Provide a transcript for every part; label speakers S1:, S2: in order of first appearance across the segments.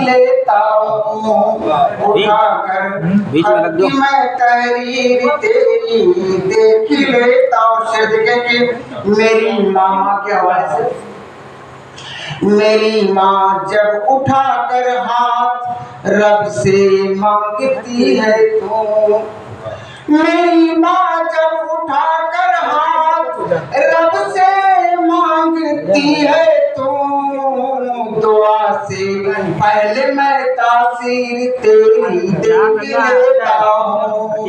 S1: लेता हूँ उठाकर मैं तहरीर तेरी देख लेता हूँ। सदके की मेरी माँ की आवाज से, मेरी माँ जब उठाकर हाथ रब से मांगती है तो, मेरी माँ जब उठाकर हाथ रब से मांगती है तो, दुआ से पहले मैं तासीर तेरी देख लेता हूँ।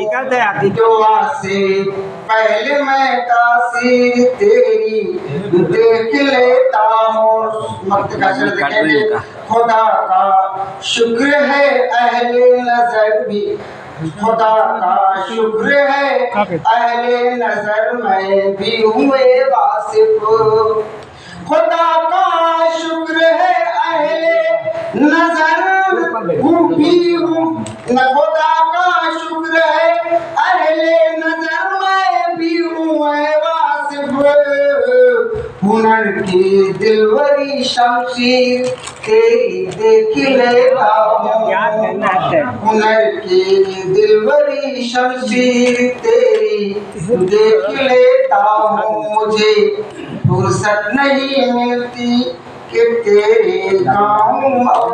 S1: दुआ से पहले मैं तासीर तेरी देख लेता हूँ। मत का शब्द देखेंगे। खुदा का शुक्र है अहले नजर भी, खुदा का शुक्र है अहले नजर में भी हुए वासिफ। खुदा का शुक्र है अहले नजर भी हूँ, खुदा का शुक्र है अहले नजर में भी हुए वासिफ। हुनर की दिलवरी शमशीर तेरी देख लेता हूँ। हुनर की दिलवरी शमशीर तेरी देख लेता हूँ। मुझे फुर्सत नहीं मिलती कि तेरे गाँव और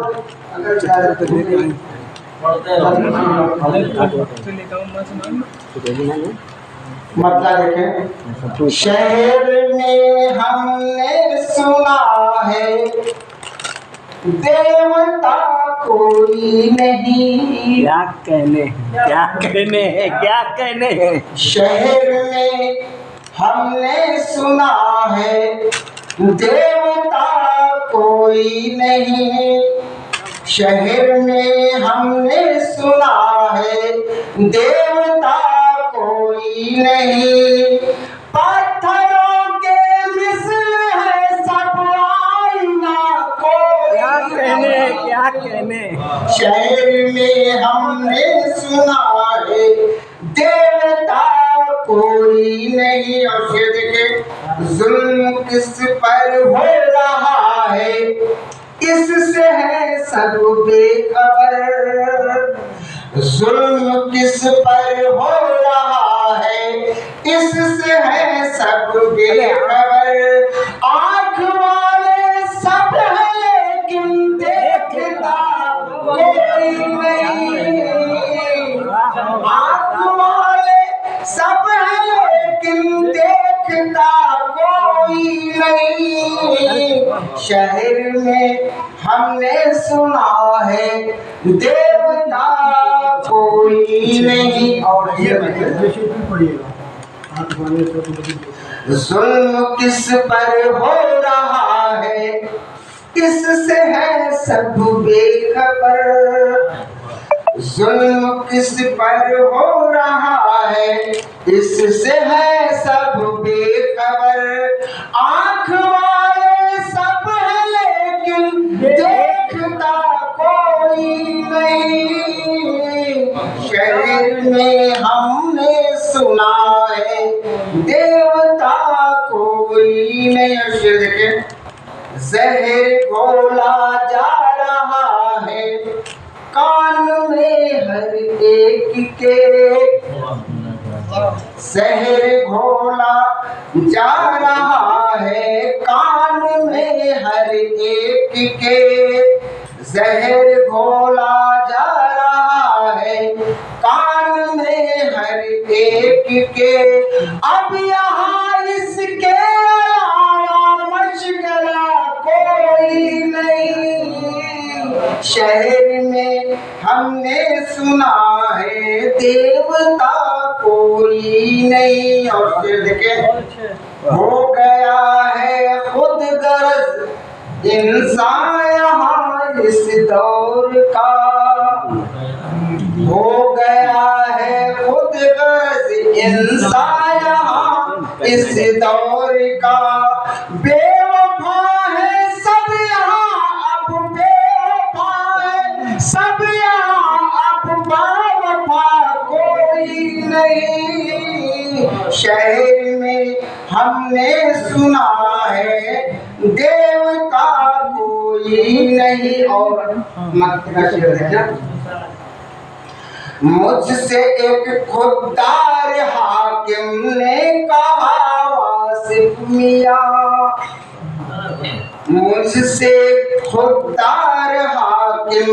S1: मतलब देखें। शहर में हमने सुना है देवता कोई नहीं।
S2: क्या कहने, क्या कहने हैं, क्या कहने हैं।
S1: शहर में हमने सुना है देवता कोई नहीं। शहर में हमने सुना है देवता कोई नहीं। पत्थरों के मिसल है सब आईना कोई।
S2: क्या कहने, क्या कहने।
S1: शहर में हमने सुना है देवता कोई नहीं। और फिर देखे जुल्म किस पर हो रहा है इससे है सब बेखबर। जुल्म किस पर हो रहा है इससे है सब बेखबर। आँख वाले सब है लेकिन देखता कोई नहीं। आँख वाले सब है लेकिन देखता कोई नहीं। शहर में हमने सुना है देवता कोई नहीं। और जुल्म किस पर हो रहा है इससे है सब बेखबर। जुल्म किस पर हो रहा है इससे है सब बेखबर। आँख वाले सब है लेकिन देखता कोई नहीं। शहर में हमने सुना है देवता कोई नहीं। शेर देखें। जहर घोला जा रहा है कान में हर एक के। जहर घोला जा रहा है कान में हर एक के। जहर घोला जा रहा है कान में हर एक के। अब यहाँ इसके अलावा मशगला कोई नहीं। शहर में हमने सुना है देवता कोई नहीं। और फिर देखें। हो गया है खुद गर्ज इंसान यहाँ इस दौर का। हो गया है खुद गर्ज इंसान यहाँ इस दौर का। बेवफा है सब यहाँ अब बेवफा है सब यहाँ अब बेवफा कोई नहीं। शहर में हमने सुना है देवता कोई कोई नहीं। और मत का शेर देखना, मुझसे एक खुददार हाकिम ने कहा वासिफ मियां, मुझसे खुददार हाकिम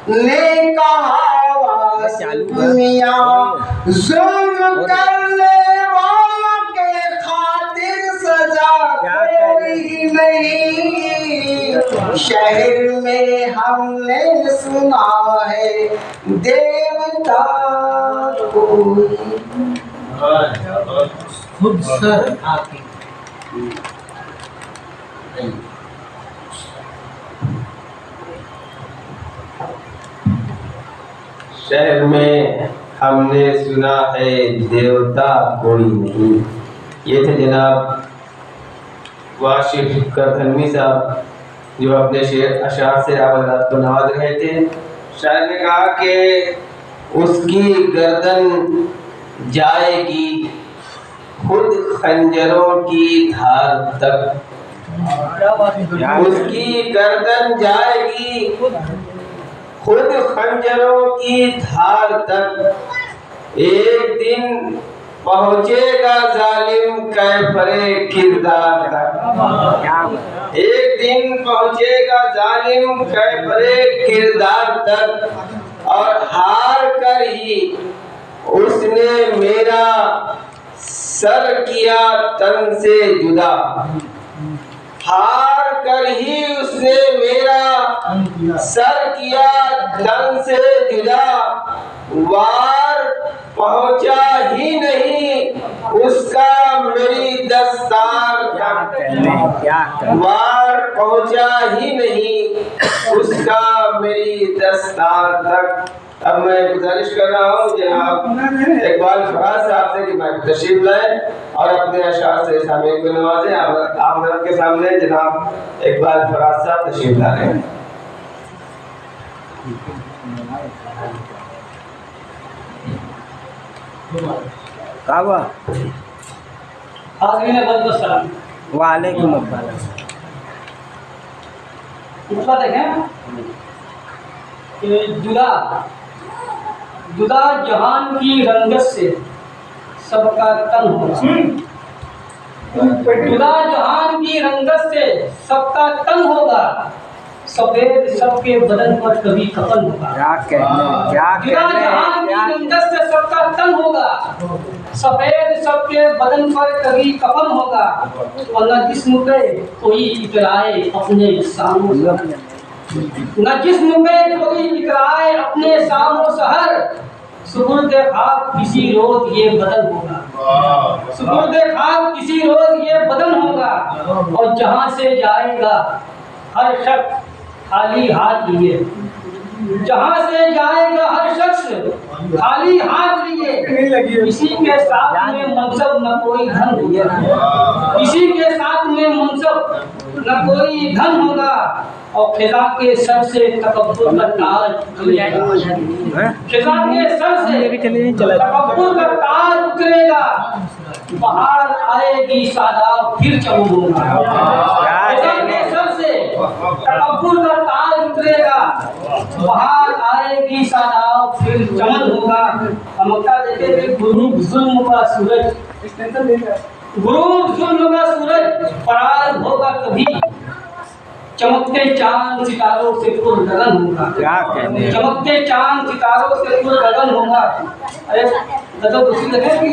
S1: ने कहा वासिफ मियां, जुल्म करने वालों के खातिर सजा कोई नहीं। शहर में हमने सुना है देवता कोई।
S3: खुद सर आके
S4: शहर में हमने सुना है देवता कोई नहीं। ये थे जनाब वाशिफ करधनवी साहब, जो अपने शेर अशार से आप हज़रात को नवाज रहे थे। शायर ने कहा कि उसकी गर्दन जाएगी खुद खंजरों की धार तक, उसकी गर्दन जाएगी खुद खंजरों की धार तक। एक दिन पहुँचेगा जालिम कैफरे किरदार तक, एक दिन पहुँचेगा जालिम कैफरे किरदार तक। और हार कर ही उसने मेरा सर किया तन से जुदा, हार कर ही उसने मेरा सर किया तन से जुदा। वार पहुंचा ही नहीं उसका मेरी दस्तार तक, वार पहुंचा ही नहीं उसका मेरी दस्तार तक। अब मैं गुजारिश कर रहा हूँ जनाब इकबाल फराज साहब से कि मैं तशरीफ लाएं और अपने अशार से सामईन को नवाजें। आप लोगों के सामने जनाब इकबाल फराज साहब तशरीफ ला रहे हैं।
S2: वालेकुम अस्सलाम।
S3: देखें कि जुदा जुदा जहान की रंगत से सबका तन होगा, जुदा जहान की रंगत से सबका तन होगा, सफेद सबके बदन पर कभी कफन होगा। जुदा जहान की रंगत से सबका तन होगा, सफेद सबके बदन पर कभी कफन होगा। और न जिस्म पे कोई इकराए अपने सामो सहर, न जिस्म पे कोई इकराए अपने सामो सहर। सुपुर्दे खाक किसी रोज ये बदन होगा, सुपुर्दे खाक किसी रोज ये बदन होगा। और जहाँ से जाएगा हर शख्स खाली हाथ लिए, जहाँ से जाएगा हर शख्स खाली हाथ लिए। किसी के साथ में मनसब न कोई धन होगा, किसी के साथ में मनसब न कोई धन होगा। और खिजा के सर से तकब्बुर का ताज उतरेगा, खिजा के सर से तकब्बुर का ताज उतरेगा। बाहर आएगी शादाब फिर चमकूंगा, खिजा के सर से तकब्बुर का ताज उतरेगा। बाहर आएगी शादाब फिर चमन होगा। हमका देखे थे गुरूब जुल्म का सूरज, गुरूब जुल्म का सूरज फराज होगा कभी। चमकते चांद सितारों से पुरगगन होगा, चमकते चांद सितारों से पुरगगन होगा। अरे तो दूसरी लगे कि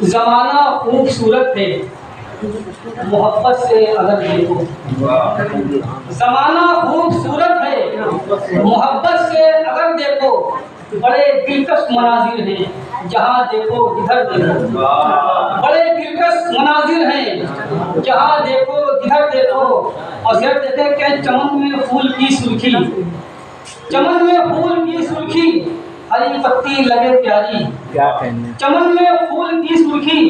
S3: जमाना खूबसूरत है मोहब्बत से अगर देखो, जमाना खूबसूरत है मोहब्बत से अगर देखो। बड़े दिलकश मनाजिर हैं जहाँ देखो इधर देखो, बड़े दिलकश मनाजिर हैं जहाँ देखो इधर देखो। और फिर देखे कि चमन में फूल की सुर्खी, चमन में फूल की सुर्खी, हरी पत्ती लगे प्यारी, चमन में फूल की सुर्खी,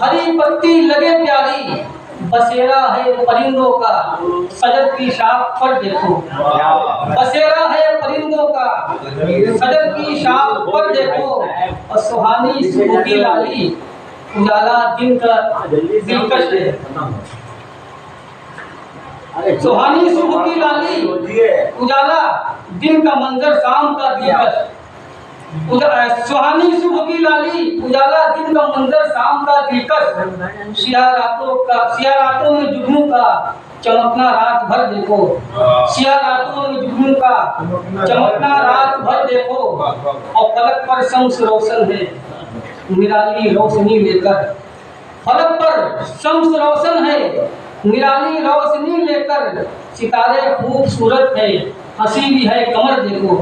S3: हरी पत्ती लगे प्यारी। बसेरा है परिंदों का सजद की शाख पर देखो, बसेरा है परिंदों का सजद की शाख पर देखो। और सुहानी सुबह की लाली उजाला दिन का दिलकश है, सुहानी सुबह की लाली उजाला, दिन का मंजर शाम का दिलकश। सुहानी सुबह की लाली उजाला, दिन का मंजर शाम का दिलकश। सिया रातों में जुगनू का चमकना रात भर देखो, सिया रातों में जुगनू का चमकना रात भर देखो। और फलक पर शम्स रोशन है निराली रोशनी लेकर, फलक पर शम्स रोशन है निराली रोशनी लेकर। सितारे खूबसूरत है हंसी भी है कमर देखो,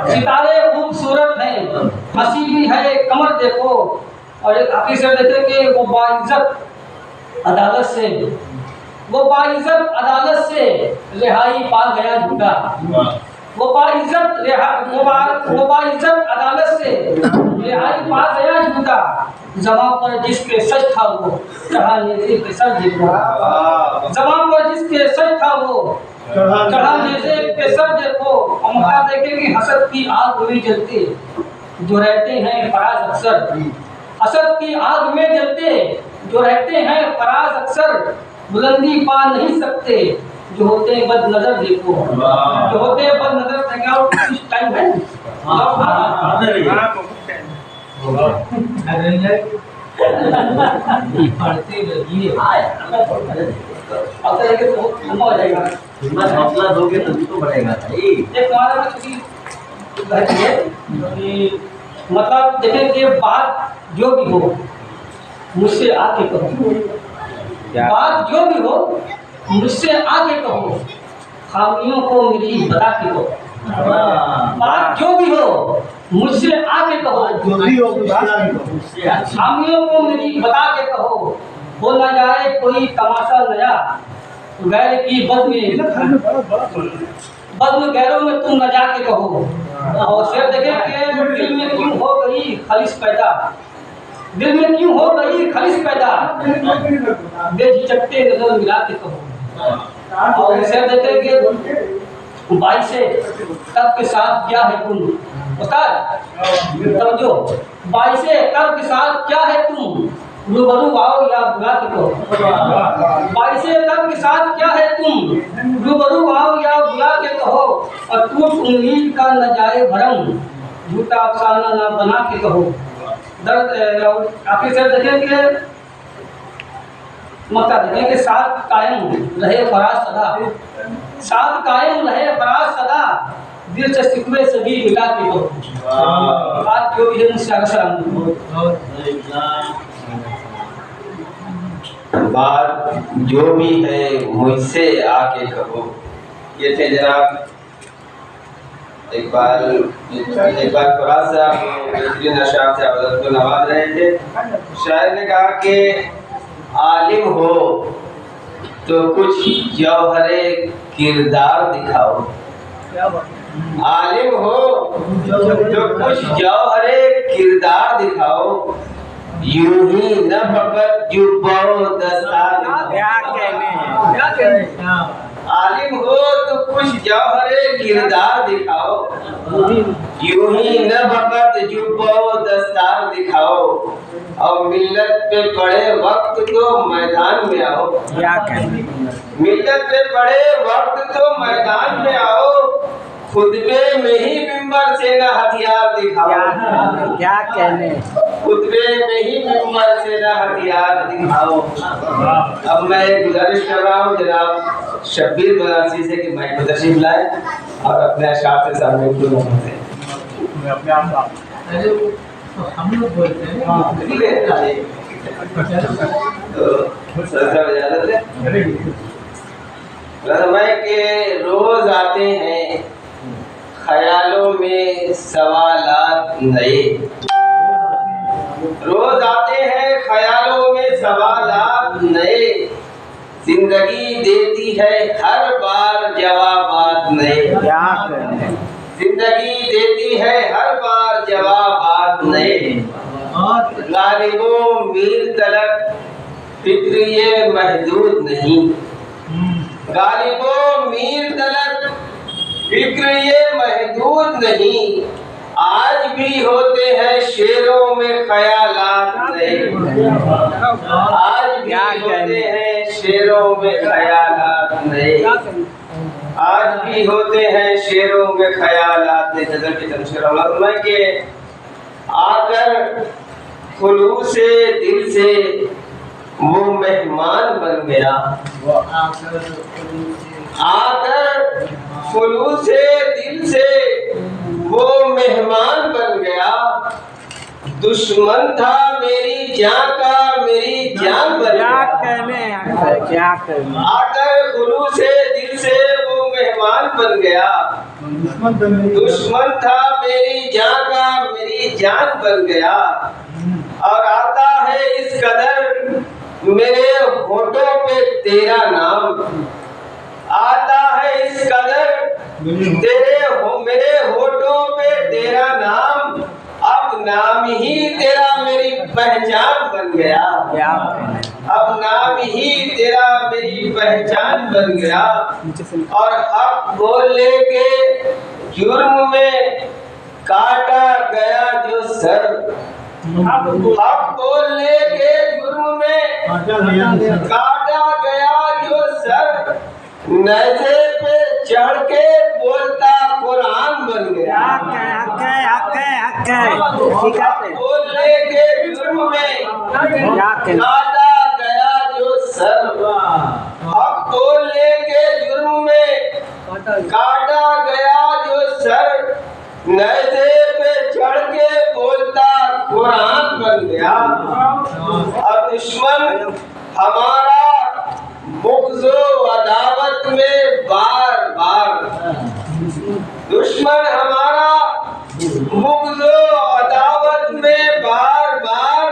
S3: सितारे खूबसूरत है हंसी भी है कमर देखो। और एक आखिरी से देखे कि वो बाइज्जत अदालत से, वो बाइज्जत अदालत से रिहाई पा गया झूठा, वो बाइज्जत अदालत से रिहाई पा गया झूठा। जमा पर जिसके सच था वो चढ़ा नेज़े के सर देखो, जमा पर जिसके सच था वो चढ़ा नेज़े के सर देखो। और मौका देखे कि हसद की आग में जलते जो रहते हैं फराज अक्सर, हसद की आग में जलते जो रहते हैं फराज अक्सर। बुलंदी पा नहीं सकते जो होते बद नजर देखो, जो होते बद नजर। कुछ टाइम है पढ़ते रहिए, अब तक तो बहुत लंबा हो जाएगा।
S2: हिम्मत हौसला दोगे तभी तो बढ़ेगा भाई।
S3: एक तुम्हारे में छुट्टी मतलब देखें कि बात जो भी हो मुझसे आके कहो, बात जो भी हो मुझसे आके कहो, खामियों को मेरी बता के कहो। बात जो भी हो मुझसे आके कहो, खामियों को मेरी बता के कहो। हो ना जाए कोई तमाशा नया गैर की बद में गैरों में तुम न जाके कहो। और शेर देखे कि दिल में क्यों हो गई खलिश पैदा, दिल में क्यों हो गई खलिश पैदा, बेझिझकते नजर मिला के कहो। और शेर देखे कि बाई से तब के साथ क्या है तुम, उस्ताद समझो, बाई से तब के साथ क्या है तुम, रूबरू आओ या बुला के कहो। बाई से तब के साथ क्या है तुम, रूबरू आओ या बुला के कहो। और टूट उम्मीद का न जाए भरम, झूठा अफसाना न बना के कहो। दर्द आखिर से देखें कि मक्का देखें कि साथ कायम रहे फराज सदा, साथ कायम रहे फराज सदा। दिल से सिकवे सभी मिटा के कहो। बात जो भी है मुझसे
S4: बात जो भी है मुझसे आके कहो। ये थे जनाब इकबाल फराज साहब, बेहतरीन अशआर से आप को नवाज रहे थे। शायर ने कहा कि आलिम हो तो कुछ जौहरे किरदार दिखाओ, आलिम हो तो कुछ जौहरे किरदार दिखाओ। यूं ही न फकत जुब्बो दस्तार,
S2: क्या कहने
S4: आलिम हो तो कुछ जौहरे किरदार दिखाओ। यूं ही न फकत जुब्बो दस्तार दिखाओ। और मिल्लत पे पड़े वक्त तो मैदान में आओ,
S2: क्या कहने,
S4: मिल्लत पे पड़े वक्त तो मैदान में आओ। खुतबे में ही मिंबर से ना हथियार दिखाओ,
S2: क्या कहने,
S4: खुतबे में ही मिंबर से ना हथियार दिखाओ। अब मैं गुजारिश कर रहा हूँ जनाब शब्बीर बनारसी से कि माइक पर तशरीफ लाए और अपने अशआर से सामने गुफ्तगू करें।
S1: अपने आप
S3: हम लोग बोलते हैं
S4: रहनुमाई के रोज आते हैं ख्यालों में सवालात नए, रोज आते हैं ख्यालों में सवालात नए। जिंदगी देती है हर बार जवाबात नए,
S2: क्या कहने,
S4: जिंदगी देती है हर बार जवाबात नए। गालिबों मीर तलक फिक्र ये महदूद नहीं, गालिबों मीर तलक फिक्र ये महदूद नहीं। आज भी होते हैं शेरों में ख्यालात नए, आज
S2: क्या
S4: होते
S2: कहने।
S4: हैं शेरों में ख्यालात नए, आज भी होते हैं शेरों में ख्यालात नए। गजल के तमशीर के आकर खुलूस से दिल से वो मेहमान बन गया, आकर खुलूस से दिल से वो मेहमान बन गया। दुश्मन था मेरी जान का मेरी जान बन
S2: क्या
S4: गया।
S2: कहने, क्या कहने।
S4: आकर खुलूस से दिल से वो मेहमान बन गया। दुश्मन था मेरी जान का मेरी जान बन गया। और आता है इस कदर मेरे होठों पे तेरा नाम, आता है इस कदर मेरे होठों पे तेरा नाम। अब नाम ही तेरा मेरी पहचान बन गया,
S2: क्या कहने।
S4: अब नाम ही तेरा मेरी पहचान बन गया। और हक बोलने के जुर्म में काटा गया जो सर, हक बोलने के जुर्म में काटा गया जो सर, नज़े पे चढ़ के बोलता कुरान बन गया। हक बोलने के जुर्म में काटा गया जो सर, हक बोलने के जुर्म में काटा गया जो सर, नज़े पे चढ़ के बोलता कुरान बन गया। अब दुश्मन हमारा बुग़्ज़ो अदावत में बार बार, दुश्मन हमारा बुग़्ज़ो अदावत में बार बार,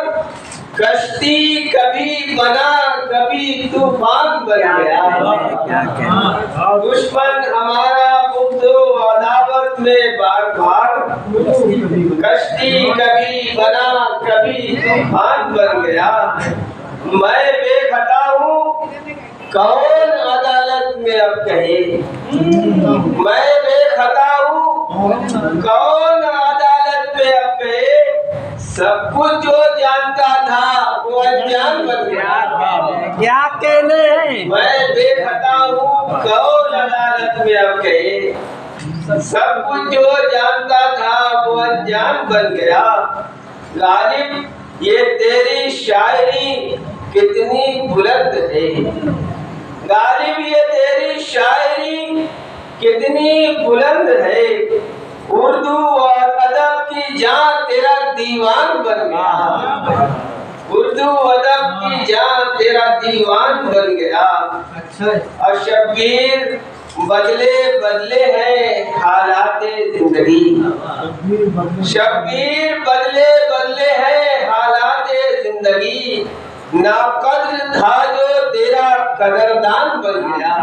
S4: कश्ती कभी बना कभी तूफान बन गया। दुश्मन हमारा बुग़्ज़ो अदावत में बार बार, कश्ती कभी बना कभी तूफान बन गया। मैं बेखता हूँ कौन अदालत में अब कहे, मैं बेखता हूँ कौन अदालत में अब कहे, सब कुछ जो जानता था वो अनजान बन गया।
S2: क्या कहने।
S4: मैं बेखता हूँ कौन अदालत में अब कहे, सब कुछ जो जानता था वो अनजान बन गया। गालिब ये तेरी शायरी कितनी बुलंद है, गालिब ये तेरी शायरी कितनी बुलंद है। उर्दू और अदब की जान तेरा दीवान बन गया, उर्दू अदब की जान तेरा दीवान बन गया। और शब्बीर बदले बदले हैं हालाते जिंदगी, शब्बीर बदले बदले हैं हालाते जिंदगी। नाकद्र था जो तेरा कदरदान बन गया,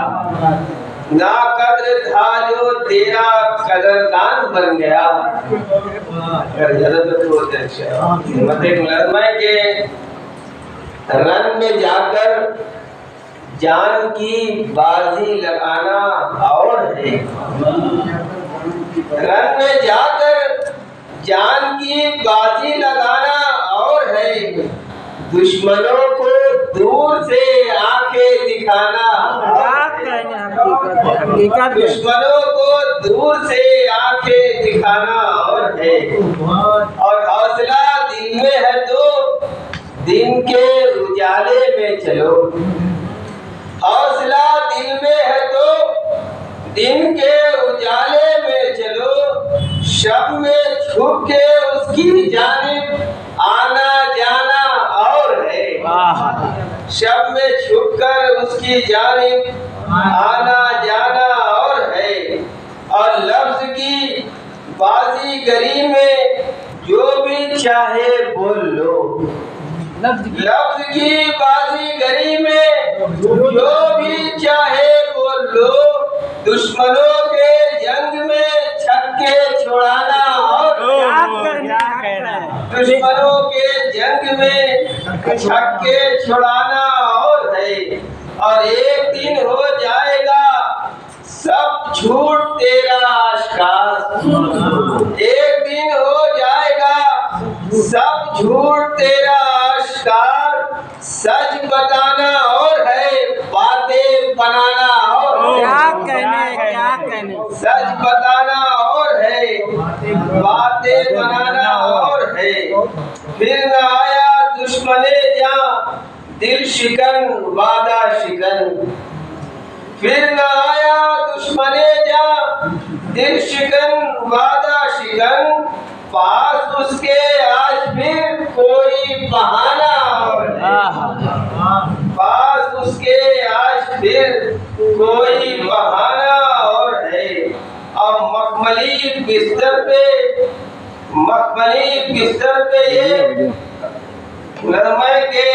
S4: नाकद्र था जो तेरा कदरदान बन गया। के रन में जाकर जान की बाजी लगाना और है, रन में जाकर जान की बाजी लगाना और है। दुश्मनों को दूर से आंखें दिखाना, दुश्मनों को दूर से आंखें दिखाना और है। और हौसला दिल में है तो दिन के उजाले में चलो, हौसला दिल में है तो दिन के उजाले में चलो। शब में छुप के उसकी जानिब आना जाना और है, शब में छुप कर उसकी जानिब आना जाना और है। और लफ्ज की बाजीगरी में जो भी चाहे बोल लो, लफ्ज की बाजीगरी में जो भी चाहे बोल लो। दुश्मनों के जंग में छक्के छुड़ाना और दुश्मनों के जंग में छक्के छुड़ाना और है। और एक दिन हो जाएगा सब झूठ तेरा आश्कार, एक दिन हो जाएगा सब झूठ तेरा आश्कार। सच बताना और है, बातें बनाना और
S2: क्या कहने
S4: सच बताना और है, बातें बनाना और है। फिर न आया दुश्मने जहां दिल शिकन वादा शिकन, फिर न आया दुश्मने जहां दिल शिकन वादा शिकन, पास उसके आज फिर कोई बहाना और है, पास उसके आज फिर कोई बहाना और है। अब मखमली बिस्तर पे ये नरमे के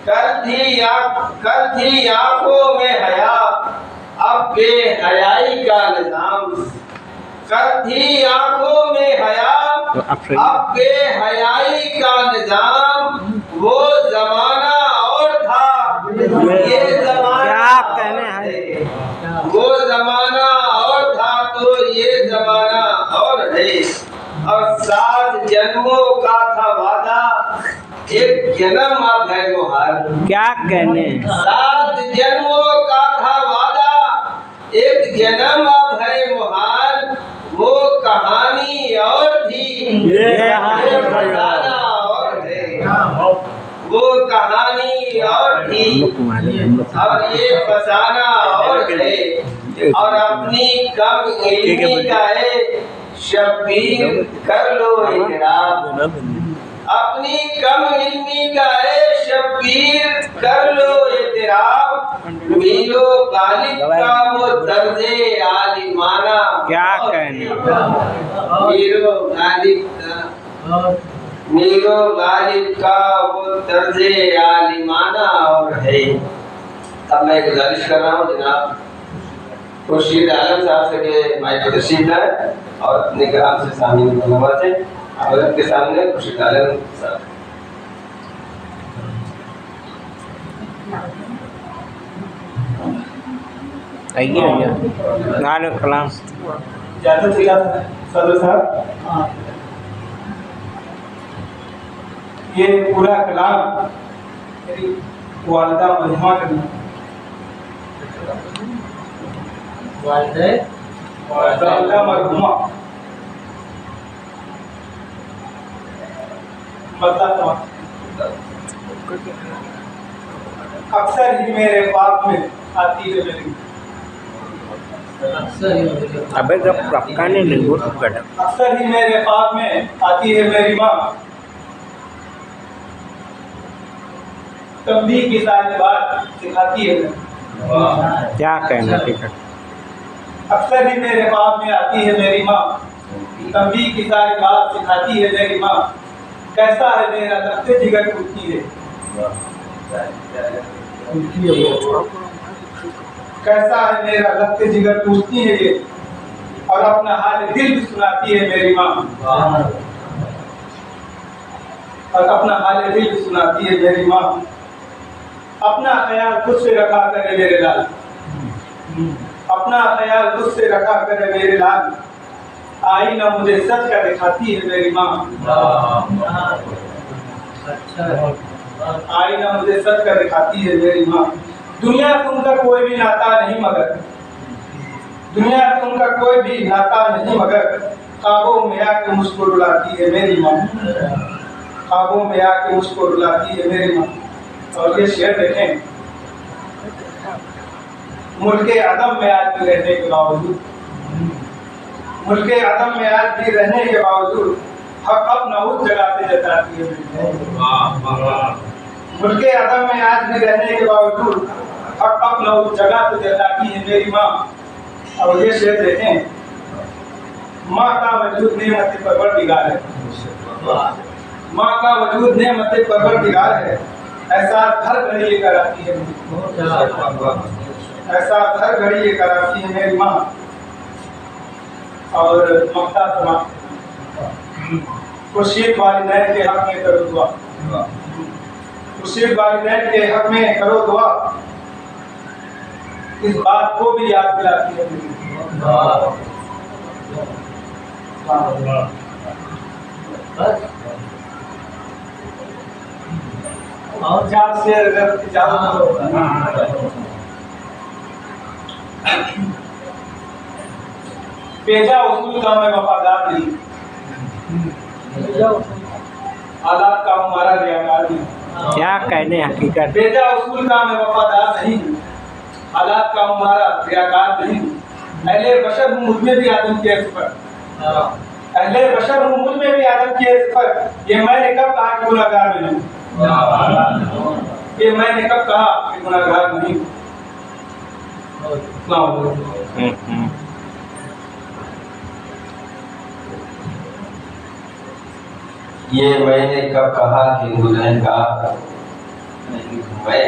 S4: कल थी आंखों में हया, अब बेहयाई का निजाम, कल थी आंखों में हया, अब बेहयाई का निजाम, वो जमाना और था ये जमाना है, वो जमाना और था तो ये जमाना और है। और 7 जन्मों का था वादा, एक जन्म अब है मुहाल।
S2: क्या कहने
S4: 7 जन्मों का था वादा, एक जन्म अब है मुहाल, वो कहानी और थी
S2: ये
S4: फसाना और है, वो कहानी और थी और ये फसाना और है। और अपनी कम इल्मी का है शब्बीर कर लो इकराम, अपनी कम इल्मी का है शब्बीर कर लो इकराम, मीरो गालिब का वो दर्जे आलिमाना।
S2: क्या कहने
S4: मीरो गालिब का वो दर्जे आलिमाना और है। अब मैं गुजारिश कर रहा हूँ जनाब खुर्शीद आलम साहब से के माइक पर तशरीफ लाए और अपने ग्राम से सामने से और के सामने खुर्शीद आलम साहब।
S2: आइए नान कलाम
S5: सदर साहब, ये पूरा कलाम मेरी वालिदा मजमा का वालिदा मरहुमा बताता हूँ। अक्सर ही मेरे बाप में आती है मेरी,
S2: अबे जब प्रकाने नहीं वो तो कर
S5: अक्सर ही मेरे पाप में आती है मेरी माँ, तब भी की सारी बात सिखाती है।
S2: क्या कहना ठीक है
S5: अक्सर ही मेरे पाप में आती है मेरी माँ, तब भी की सारी बात सिखाती है मेरी माँ, कैसा है मेरा दफ्ते जिगर टूटती है, कैसा है मेरा दफ्ते जिगर टूटती है ये, और अपना हाल दिल भी सुनाती है मेरी माँ, और अपना हाल दिल भी सुनाती है मेरी माँ। अपना ख्याल खुद से रखा करे मेरे लाल, अपना ख्याल खुद से रखा करे मेरे लाल, आई ना मुझे सच का दिखाती है मेरी माँ, आई ना मुझे सच का दिखाती है मेरी माँ। दुनिया से उनका कोई भी नाता नहीं मगर, दुनिया से उनका कोई भी नाता नहीं मगर, ख्वाबों में आके मुझको रुलाती है मेरी माँ, ख्वाबों में आके मुझको रुलाती है मेरी माँ। और ये शेर देखें, मुल्के अदम में आज भी रहने के बावजूद, मुल्के अदम में आज भी रहने के बावजूद, हक अपना उस जगह पे जताती है। मुल्के अदम में आज भी रहने के बावजूद, हक अपना उस जगह पे जताती है मेरी माँ। और ये शेर देखें, माँ का वजूद नेमत परवरदिगार है, माँ का वजूद नेमत परवरदिगार है, ऐसा हर घड़ी ये कराती है, ऐसा हर घड़ी ये कराती है मेरी माँ। और मक्ता समा खुर्शीद वालिदैन के हक में करो दुआ, खुर्शीद वालिदैन के हक में करो दुआ, इस बात को भी याद दिलाती है मेरी।
S3: और
S5: चार से अगर ज्यादा होगा। बेजा उसूल का मैं वफादार नहीं, आदात का हमारा रियाकार नहीं।
S2: क्या कहने हकीकत।
S5: बेजा उसूल का मैं वफादार नहीं, आदात का हमारा रियाकार नहीं। अहले बशर हूँ, मुझ में भी आदम की सिफत, अहले बशर हूँ, मुझ में भी आदम की सिफत। ये मैंने कब कहा कि गुनाहगार नहीं, ये मैंने कब कहा कि गुनाहगार नहीं।
S4: ये मैंने कब कहा कि गुनहगार नहीं हूं मैं।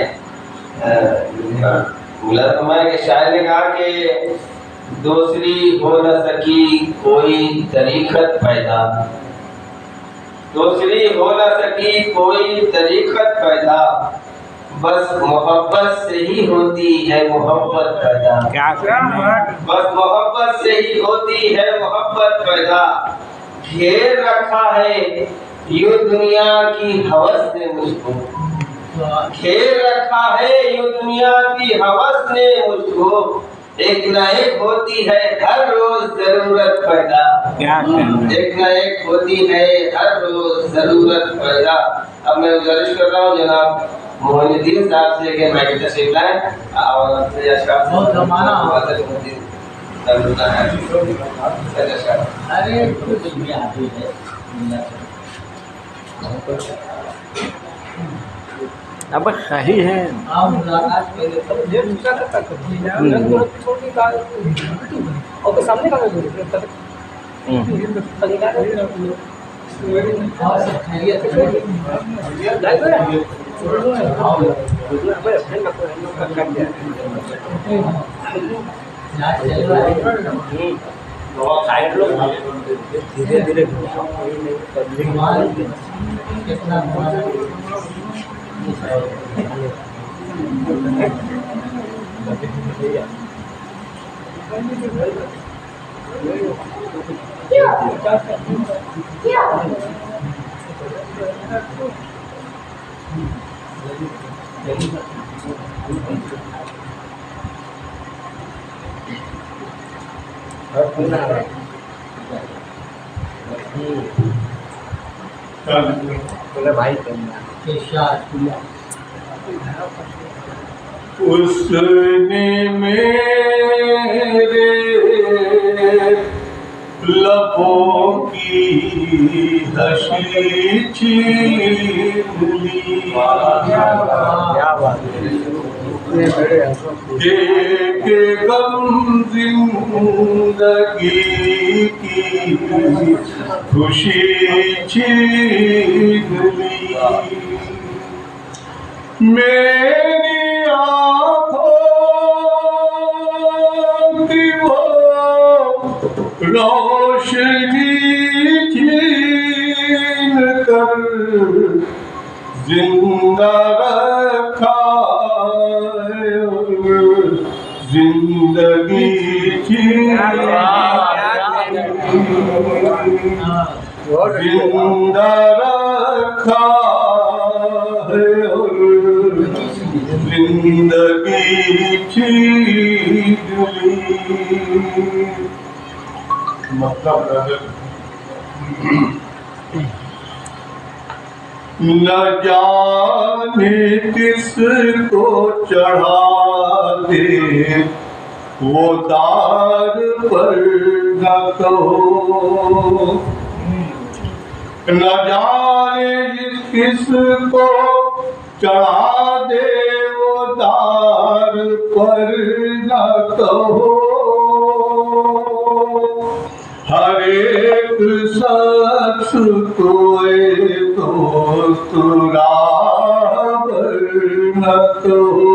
S4: मुल्ला के शायर ने कहा कि दूसरी हो न सकी कोई तरीकत पैदा, दूसरी हो न सकी कोई तरीकत पैदा, बस मोहब्बत से ही होती है मोहब्बत पैदा।
S2: क्या
S4: बस मोहब्बत से ही होती है मोहब्बत पैदा। घेर रखा है यूं दुनिया की हवस ने मुझको, घेर रखा है यूं दुनिया की हवस ने मुझको। एक न एक होती है हर रोज जरूरत पैदा, एक न एक होती है हर रोज जरूरत पैदा। अब मैं गुजारिश कर रहा हूँ जनाब मोहिनुद्दीन साहब से कि मैं तशरीफ लाएं और
S3: बहुत जमाना अरे कुछ भी आती है।
S2: अब सही है।
S3: आप मुलाकात पहले तब ये दूसरा करता छोड़ के का और सामने का और सब खैरियत
S2: धीरे धीरे भाई
S6: उसने मेरे लबों की हंसी छीन ली, देख गम जिंदगी की खुशी छीन ली। मेरी आँखों की वो रोशनी छीन कर जिंदा रखा है, जिंदगी छीन जिंदा रखा है, जिंदगी छीन ली। मतलब न जाने किसको चढ़ा दे वो दार पर न कहो, न जाने किसको चढ़ा दे वो दार पर न कहो। हर एक शख्स को एक दोस्त राहबर न कहो,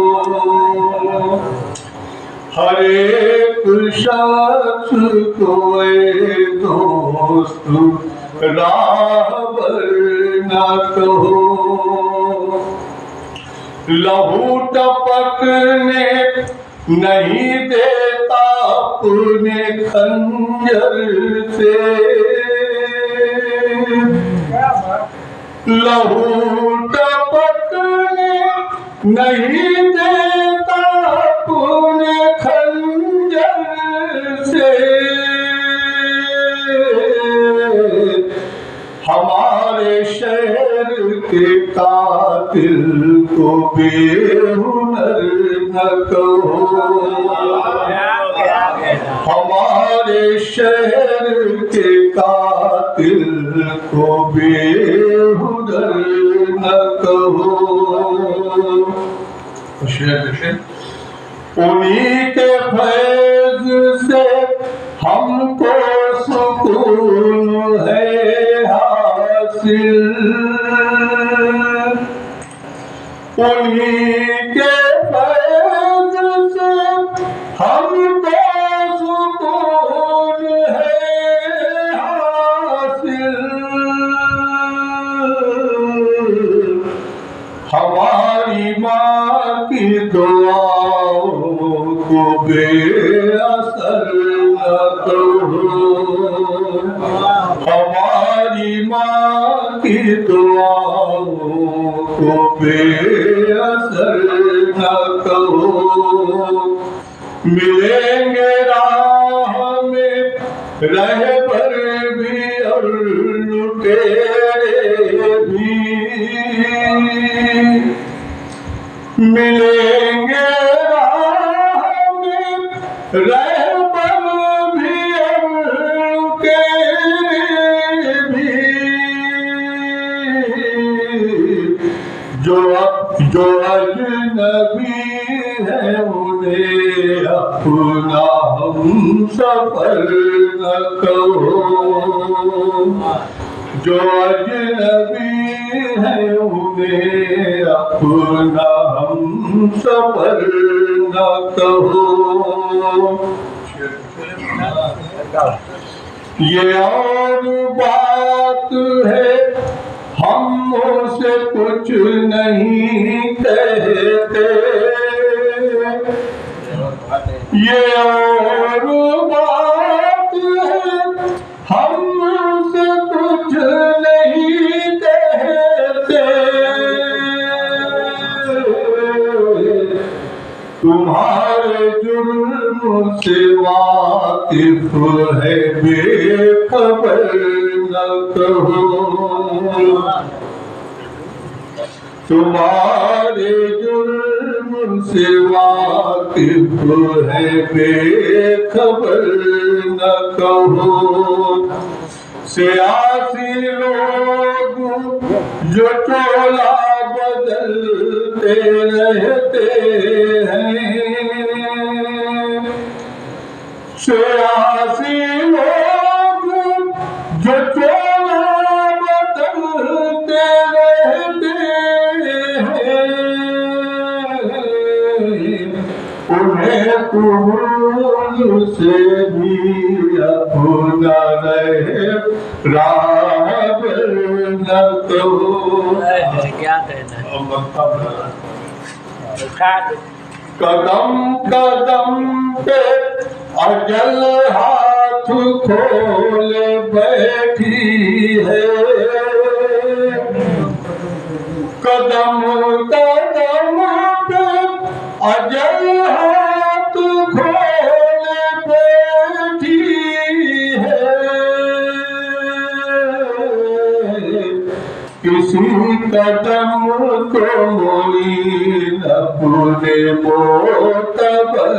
S6: हर एक शख्स को एक दोस्त राहबर न कहो। लहू टपकने नहीं देता अपने खंजर से, लहू टपकने नहीं देता अपने खंजर से, हमारे शहर के कातिल को बेहुनर न कहो, हमारे शहर के कातिल को बेहुनर न कहो। उन्हीं के फैज से हमको सुकून है हासिल, उन्हीं के फैज से हमको सुकून है हासिल। हमारी माँ की दुआओं को बेअसर न करो, हमारी माँ की दुआओं को बेअसर न कहो। मिलेंगे राह में रहबर भी और लुटेरे भी, मिलेंगे राह में रहबर भी और लुटेरे भी, जो अजनबी है उन्हें अपना हम सफर न कहो, जो अजनबी है उन्हें अपना हम सफर न कहो। ये और बात है हम उसे कुछ नहीं कहते, ये और बात है हम उसे कुछ नहीं कहते। तुम्हारे जुर्म से वाकिफ है बेखबर न कहो, तुम्हारे जुर्म से वाकिफ है बेखबर न कहो। सियासी लोग जो चोला बदलते रहते हैं, सियासी लोग जो चोला बदलते रहते हैं, उन्हें कबूल से भी अपना रहे राहबर न कहो।
S2: क्या कहना है?
S6: कदम कदम पे अजल हाथ खोल बैठी है, कदम कदम पे अजल हाथ खोल बैठी है। किसी कदम को मोइन अपने मोतबर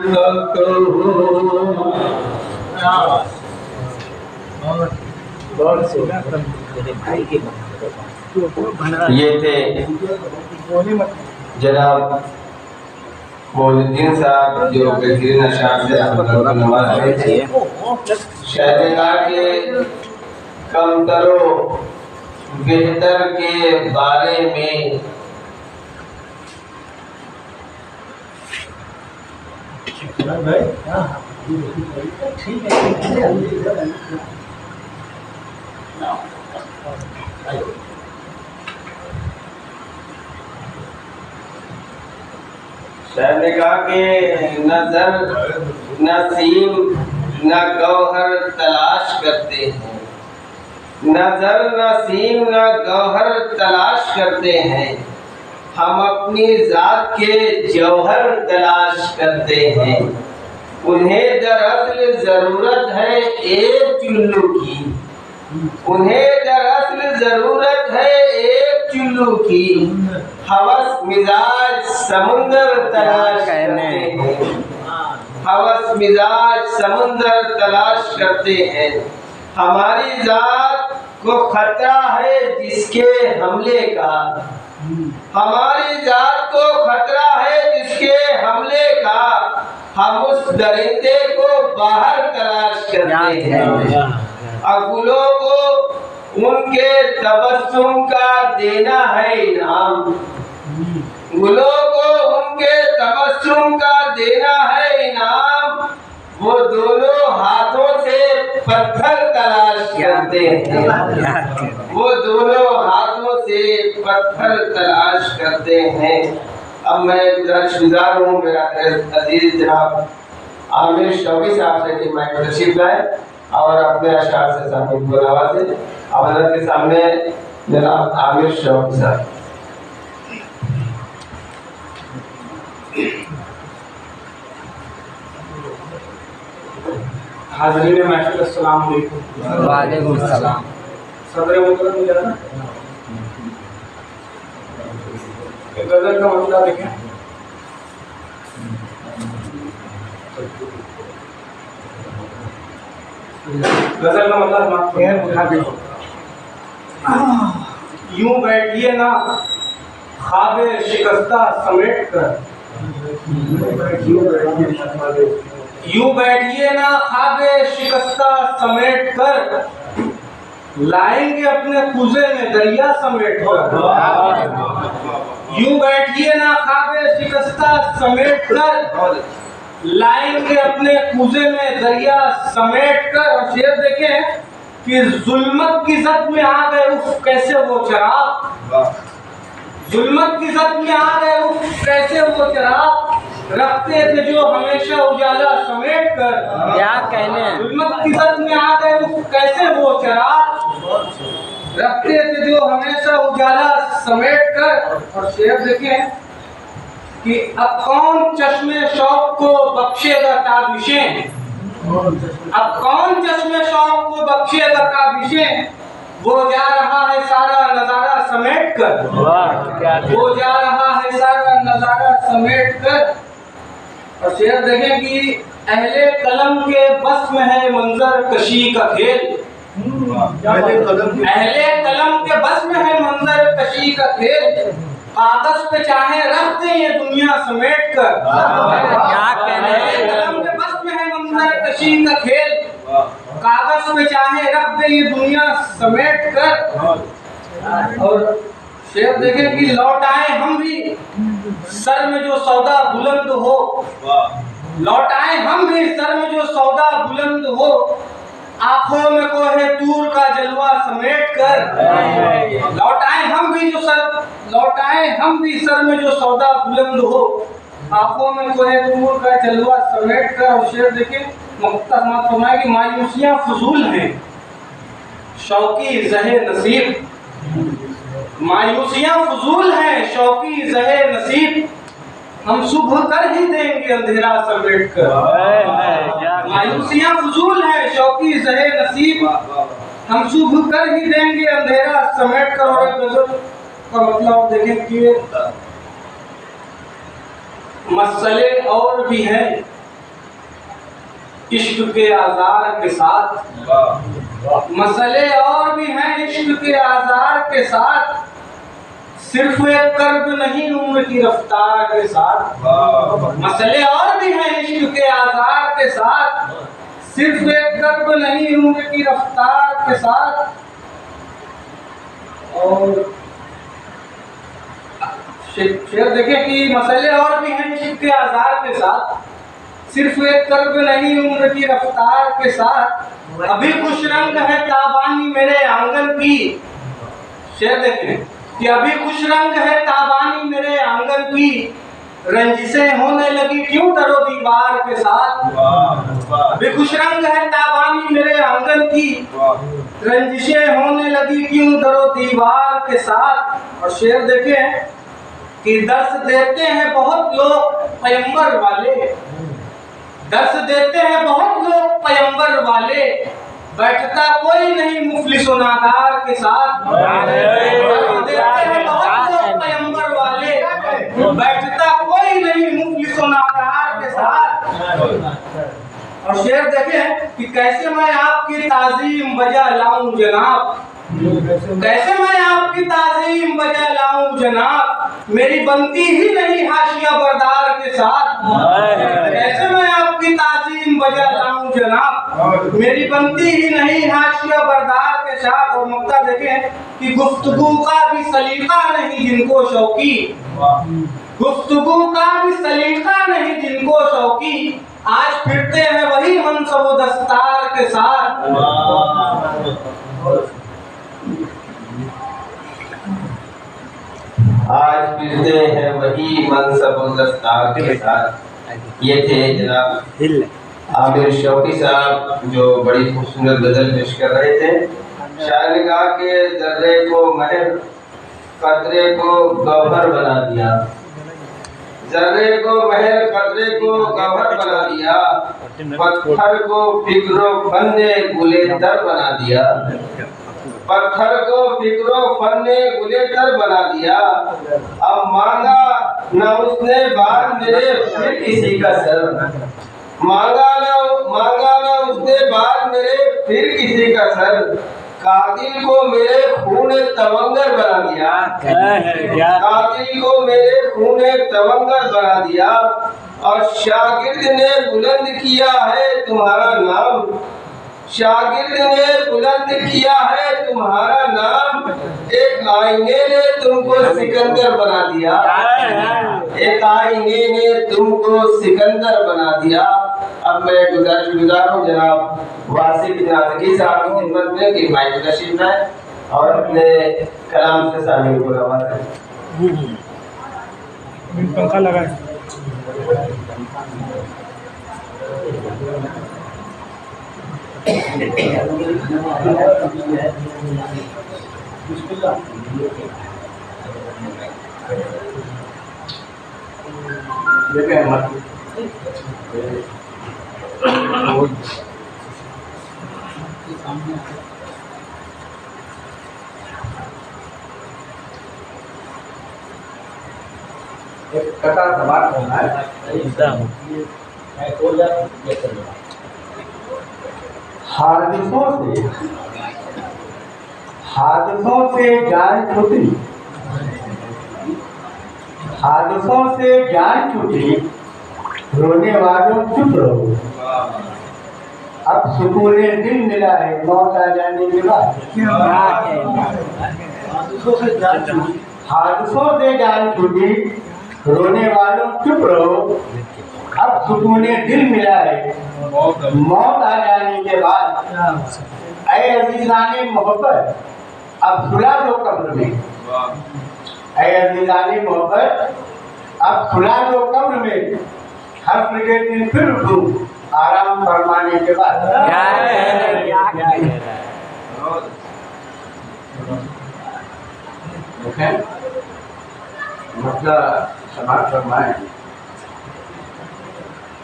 S6: न कहो।
S4: ये थे जनाब मोहिउद्दीन साहब जो बेहतरीन अशार से नवाज रहे थे। शहरगाह के कमतरो बेहतर के बारे में शहरगाह के नजर नसीम न गौहर तलाश करते हैं, नजर नसीम न गौहर तलाश करते हैं। हम अपनी जात के जौहर तलाश करते हैं, उन्हें दरअसल जरूरत है एक चुल्लू की, उन्हें दरअसल जरूरत है एक चुल्लू की, हवस मिजाज समुंदर तलाश करते हैं, हवस मिजाज समुंदर तलाश करते हैं। हमारी जात को खतरा है जिसके हमले का, हमारी जात को खतरा है जिसके हमले का, हम उस दरिंदे को बाहर तलाश करते हैं। अकुलों को उनके तबस्सुम का देना है इनाम, गुलों को उनके तबस्सुम का देना है इनाम, वो दोनों हाथों से पत्थर तलाश करते हैं, वो दोनों हाथों से पत्थर तलाश करते हैं। अब मैं गुजारिश हूँ मेरा अजीज जनाब आमिर शौकी साहब से कि माइक पर तशरीफ लाए और अपने अशार से शामिल बुलावा से अवलत के सामने जनाब आमिर शौकी साहब।
S5: हाज़रीन महफिल अस्सलाम वालेकुम।
S2: वालेकुम सलाम।
S5: सदर मुहतरम मुझे ना गजल का मतलब देखें, गजल का मतलब खैर बुझा दे। यूं बैठिए ना ख्वाबे शिकस्ता समेट कर, यूं बैठिए ना ख्वाबे शिकस्ता समेट कर, लाएंगे अपने कुजे में दरिया समेट कर। यूं बैठिए ना ख्वाबे शिकस्ता समेट कर, लाएंगे अपने कुजे में दरिया समेट कर। और शेर देखें कि जुल्मत की जद में आ गए उफ कैसे वो चराग, जुल्मत की जद में आ गए उफ कैसे वो चराग, रखते थे जो हमेशा उजाला समेट कर।
S2: क्या कहने,
S5: जुल्मत की जद में आ गए उफ कैसे वो चराग, रखते थे जो हमेशा उजाला समेट कर। और शेर देखें कि अब कौन चश्मे शौक को बख्शेगा ताबिशें, अब कौन चश्मे शौक को बख्शेगा ताबिशें, वो जा रहा है सारा नजारा समेट कर, वो जा रहा है सारा नजारा समेट कर। और शेर देखें कि अहले कलम के बस में है मंजर कशी का खेल, अहले कलम के बस में है मंजर कशी का खेल, कागज पे चाहे रख दे ये दुनिया समेट कर।
S2: क्या कहने,
S5: अहले कलम के बस में है मंजर कशी का खेल, कागज पे चाहे रख दे ये दुनिया समेट कर। और शेर देखें कि लौट आए हम भी सर में जो सौदा बुलंद हो, लौट आए हम भी सर में जो सौदा बुलंद हो, आंखों में कोहे तूर का जलवा समेट कर। लौट आए हम भी जो सर, लौट आए हम भी सर में जो सौदा बुलंद हो, आंखों में कोहे तूर का जलवा समेट कर। और शेर देखें मुख्तसमात फरमाए कि मायूसियां फजूल हैं शौकी ज़हे नसीब, मायूसियां फजूल हैं शौकी ज़हे नसीब, हम सुबह कर ही देंगे अंधेरा समेट कर। मायूसियां फजूल हैं शौकी ज़हे नसीब, हम सुबह कर ही देंगे अंधेरा समेट कर। और गजल का मतलब देखें कि मसले और भी हैं इश्क के आज़ार के साथ, मसले और भी हैं इश्क के आज़ार के साथ, सिर्फ एक कर्ब नहीं उम्र की रफ्तार के साथ। मसले और भी हैं इश्क के आज़ार के साथ, सिर्फ एक कर्ब नहीं उम्र की रफ्तार के साथ। और शेर देखें कि मसले और भी हैं इश्क के आज़ार के साथ, सिर्फ एक कर्ब नहीं उम्र की रफ्तार के साथ, अभी खुश रंग है ताबानी मेरे आंगन की। शेर देखें कि अभी खुश रंग है ताबानी मेरे आंगन की, रंजिशें होने लगी क्यों दरो दीवार के साथ। अभी खुश रंग है ताबानी मेरे आंगन की, रंजिशें होने लगी क्यों दरो दीवार के साथ। और शेर देखें
S3: कि दर्श देते हैं बहुत लोग पैगंबर वाले, दर्श देते हैं बहुत लोग पैगंबर वाले, बैठता कोई नहीं मुफलिस व नादार के साथ। दर्श देते हैं बहुत लोग पैगंबर वाले, बैठता कोई नहीं मुफलिस व नादार के साथ। और शेर देखें कि कैसे मैं आपकी ताजीम बजा लाऊं जनाब, कैसे मैं आपकी ताजीम बजा लाऊं जनाब, मेरी बनती ही नहीं हाशिया बरदार के साथ। कैसे मैं आपकी ताजीम बजा लाऊं जनाब, मेरी बनती ही नहीं हाशिया बरदार के साथ। और मक्ता देखें कि गुफ्तगू का भी सलीका नहीं जिनको शौकी, गुफ्तगू का भी सलीका नहीं जिनको शौकी, आज फिरते हैं वही मनसब व दस्तार के साथ।
S4: आज फिरते हैं वही मनसब व दस्तार के साथ। ये थे जनाब आमिर शौकी साहब जो बड़ी खूबसूरत गजल पेश कर रहे थे। शायर ने कहा कि जर्रे को महर, कतरे को गौहर बना दिया, जर्रे को महर, कतरे को गौहर बना दिया, पत्थर को फिक्रो फन्ने गुले दर बना दिया, पत्थर को फिक्रो फन्ने गुले दर बना दिया। अब मांगा न उसने बार मेरे फिर किसी का सर, मांगा न उसने बार मेरे फिर किसी का सर, कातिल को मेरे खून तवंगर बना दिया, कातिल को मेरे खून तवंगर बना दिया। और शागिर्द ने बुलंद किया है तुम्हारा नाम, शागिर्द ने बुलंद किया है तुम्हारा नाम, एक आईने ने तुमको सिकंदर बना दिया, एक आईने ने तुमको सिकंदर बना दिया। अब मैं गुजार हूँ जनाब वासिफ नादगी साहब की खिदमत में कि माइक नशीब है और अपने कलाम से शामिल को रवा है।
S5: पंखा लगाए।
S1: एक कथा समाप्त होना है। हादसों से जान छूटी, हादसों से जान छूटी, रोने वालों चुप रहो, अब सुकून दिल मिला है मौत आ जाने के बाद। हादसों से जान छूटी, रोने वालों चुप रहो, अब सुकून दिल मिला है मौत आ जाने के बाद। ऐ अजीज़ाने मोहब्बत अब सुला दो कब्र में, ऐ अजीज़ाने मोहब्बत अब सुला दो कब्र में, हश्र के दिन फिर उठूं आराम फरमाने के बाद। मतलब समाप्त फरमाए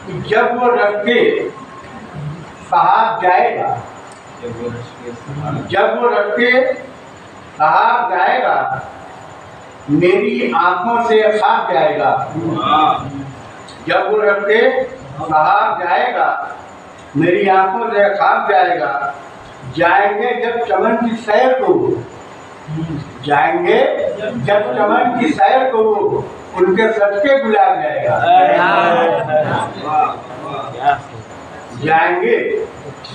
S1: कि जब वो रख के साहब जाएगा, जब वो रख के साहब जाएगा, मेरी आंखों से खाब जाएगा, जब वो रख के साहब जाएगा, मेरी आंखों से खाब जाएगा। जाएंगे जब चमन की सैर को, जाएंगे जब चमन की सैर को, उनके सदके गुलाब जाएगा। जाएंगे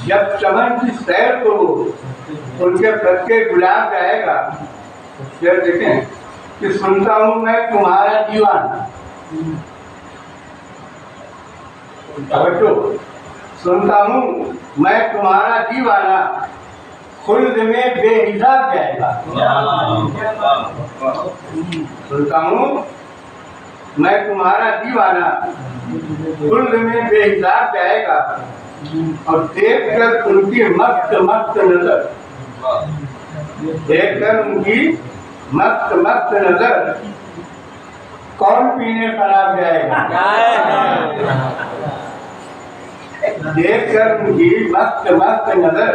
S1: जब चमन की सैर को, उनके सदके गुलाब जाएगा। फिर देखें कि सुनता हूँ मैं तुम्हारा दीवाना, सुनता हूँ मैं तुम्हारा दीवाना, खुल्द में बेहिसाब जाएगा। सुनता हूँ मैं तुम्हारा दीवाना, खुल्द में बेहिसाब जाएगा। और देखकर उनकी मस्त मस्त नजर, देखकर उनकी मस्त मस्त नजर, कौन पीने शराब जाएगा? देख कर उनकी मस्त मस्त नजर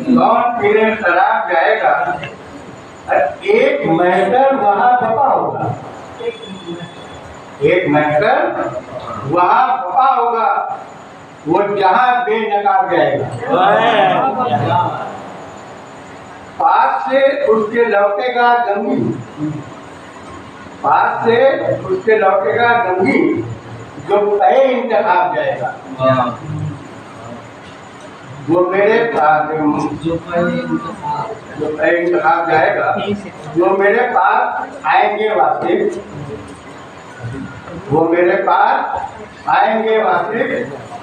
S1: कौन पीने शराब जाएगा? एक महटर वहां बपा होगा, एक महटर वहां बपा होगा, वो जहां बेनकाब जाएगा। पास से उसके लौटेगा गंगी, पास से उसके लौटेगा गंगी, जो पै इंतखाब जाएगा। वो मेरे पास जो पै इंतखाब जाएगा, वो मेरे पास आएंगे वासिफ, वो मेरे पास आएंगे वासिफ,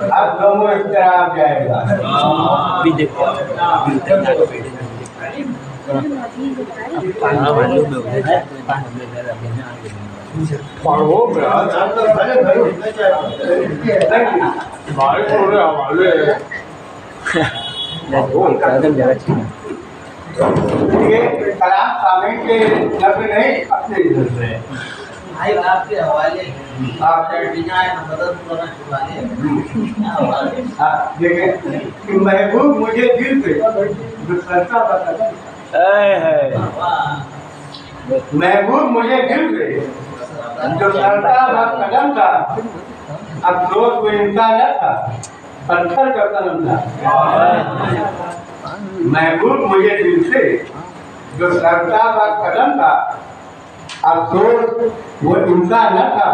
S1: अब गमो इख्तिराब जाएगा। ये कलाम सामने के लफ्ज़ नहीं, अपने इधर से
S7: आपके हवाले
S1: आपके देखें कि महबूब मुझे दिल पे जो सरता बता, महबूब मुझे दिल पे जो सरता कदम था, अब दोस्त वो इंसान न था, पत्थर का कदम था। महबूब मुझे दिल से जो सरता कदम था, अफसोस वो इंसान न था,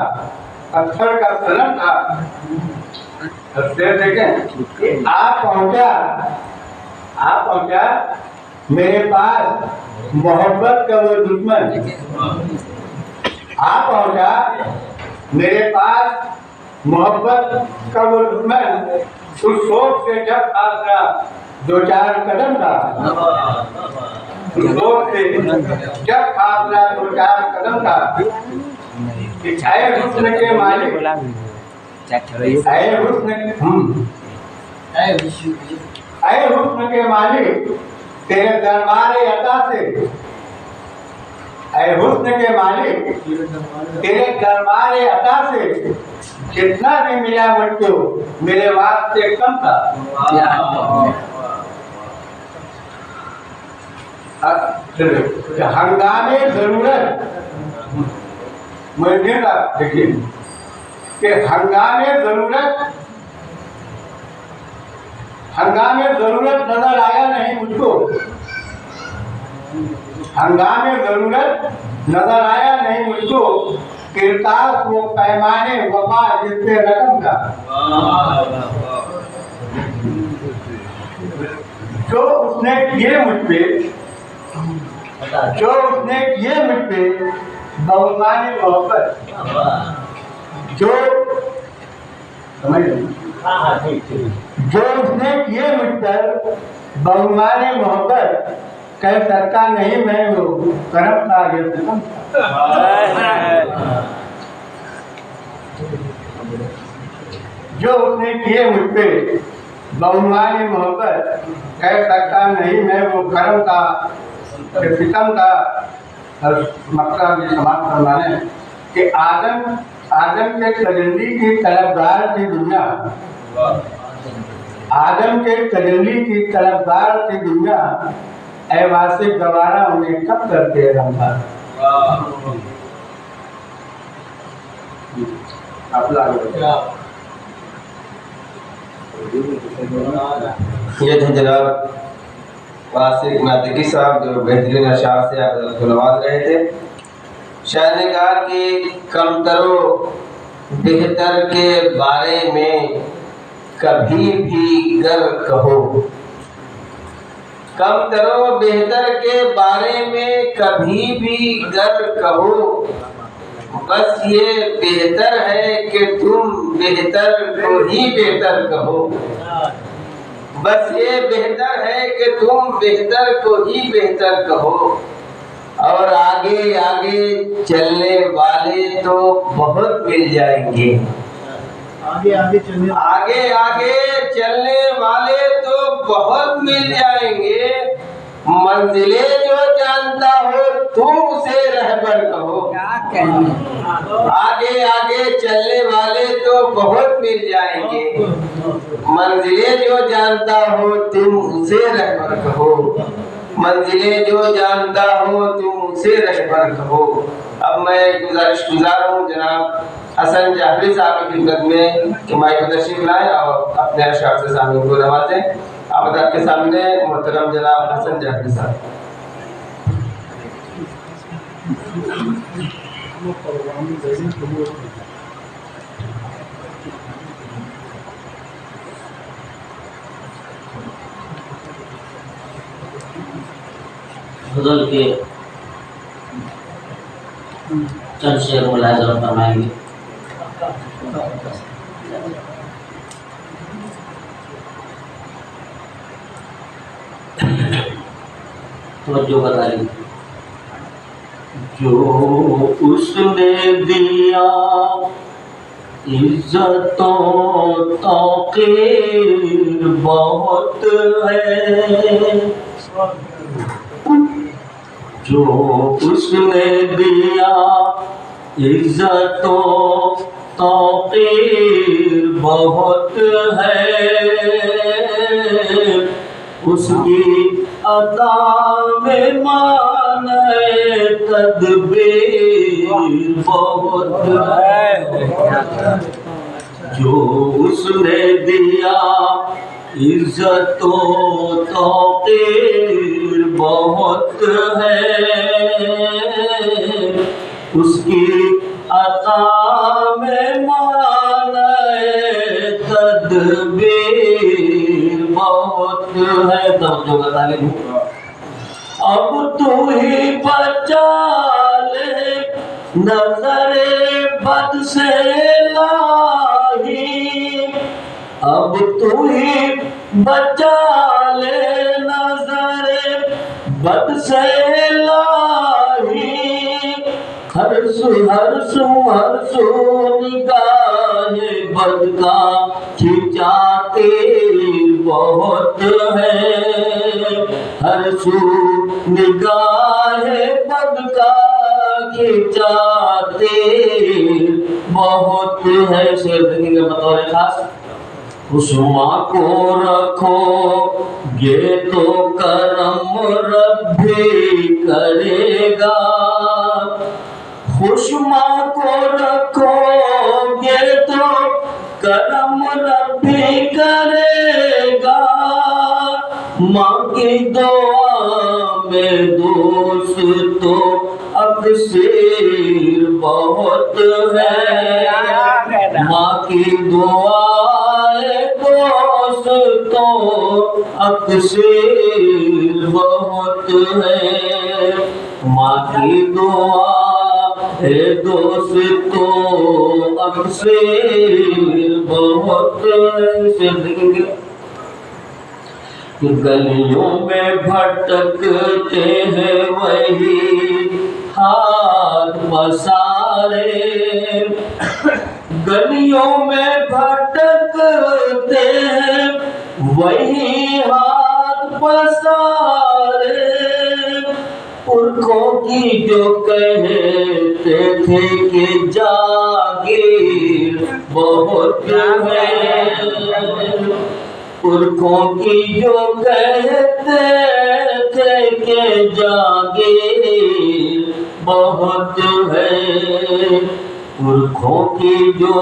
S1: पत्थर का सनम था। देखें आप पहुंचा मेरे पास मोहब्बत का वो दुश्मन, आप पहुंचा मेरे पास मोहब्बत का वो दुश्मन, उस शोक से जब आपका दो चार कदम था, शोक से जब आपका दो चार कदम था, आए हुस्न के मालिक, आए हुस्न के मालिक तेरे दरबारे अता से, आए हुस्न के मालिक तेरे दरबारे अता से, जितना भी मिला मुझको मेरे वास्ते कम था। हंगामे जरूरत मुझे देखिए कि हंगामे जरूरत नजर आया नहीं मुझको, हंगामे जरूरत नजर आया नहीं मुझको, किरतास वो पैमाने वफा जिससे रकम का, जो उसने किए मुझ पे, जो उसने किए मुझ पे बहुमानी मोहब्बत, जो समझ जो उसने किए मुझ पर बहुमानी मोहब्बत, कह सकता नहीं मैं वो करम का जो उसने किए मुझ पे बहुमानी मोहब्बत, कह सकता नहीं मैं वो करम का सितम का। मतलब ये समाप्त करवाने कि आदम के तजल्ली की तलबगार थी दुनिया, आदम के तजल्ली की तलबगार थी दुनिया, ऐ वासिफ गवारा उन्हें कब करते रंगा।
S4: ये थे जनाब वासिफ नातिकी साहब, जो बेहतरीन अशार से आप नवाज रहे थे। शायर ने कहा कि कम तरो बेहतर के बारे में कभी भी गर कहो, कम तरो बेहतर के बारे में कभी भी गर कहो, बस ये बेहतर है कि तुम बेहतर को ही बेहतर कहो, बस ये बेहतर है कि तुम बेहतर को ही बेहतर कहो, और आगे आगे चलने वाले तो बहुत मिल जाएंगे, आगे आगे चलने वाले तो बहुत मिल जाएंगे, मंजिलें जो जानता हो तुम उसे रहबर कहो।
S2: क्या कहने,
S4: आगे आगे चलने वाले तो बहुत मिल जाएंगे, मंजिलें जो जानता हो तुम उसे रहबर कहो। मंजिलें जो जानता हो तुम उसे रहबर कहो। अब मैं गुजार हूँ जनाब हसन जाफरी साहब की खिदमत में कि माइक पर तशरीफ लाएं और अपने अशआर से सामने को नवाजें। अब आपके सामने मोहतरम जनाब हसन जाफरी साहब।
S8: गजल के चंद शेर मुलाहिजा फरमाएंगे। तवज्जो बताइए। जो उसने दिया इज्जतों तौकीर बहुत है, जो उसने दिया इज्जतों तौकीर बहुत है, उसकी अता में माने तदबीर बहुत है। जो उसने दिया इज्जतों तौकीर बहुत है, उसकी अता में माने तदबीर बहुत है। तब जो बता ले अब तू ही बचा ले नजरे बद से लाही, अब तू ही बचा ले नजरे बद से लाही, हर सु निगाहे बद का खिंचाते बहुत है, हर सु निगाहे बद का खिंचाते बहुत है। शेर देखेंगे बतौर खास। खुशमा को रखो ये तो करम रब्बी करेगा, खुशमा को रखो ये तो करम रब्बी करेगा, माँ की दुआ में दोस्त तो अक्सर बहुत है, माँ की दुआ दोस्त तो अक्सर बहुत है, माँ की दुआ है दोस्त तो अक्सर बहुत है। गलियों में भटकते हैं वही हाथ पसारे, गलियों में भटकते हैं वही हाथ पसारे, पुरखों की जो कहते थे कि जागीर बहुत है, पुरखों की जो कहते थे कि जागीर बहुत है, पुरखों की जो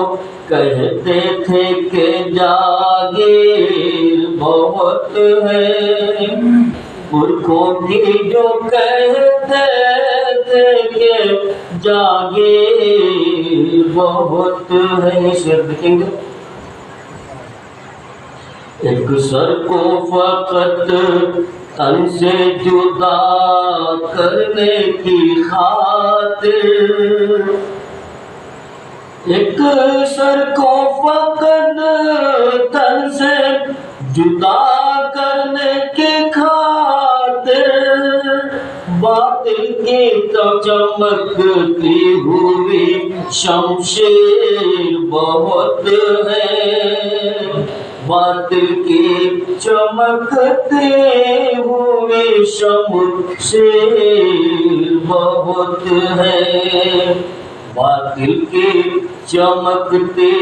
S8: कहते थे कि जागीर बहुत है, पुरखों की जो कहते थे कि जागीर बहुत है। शेर देखेंगे। एक सर को फकत तन से जुदा करने की खातिर, एक सर को फकत तन से जुदा करने की खातिर, बातिल की तो चमकती हुई शमशीर बहुत है, बातिल की चमकते हुए शमशेर बहुत है, बातिल के चमकते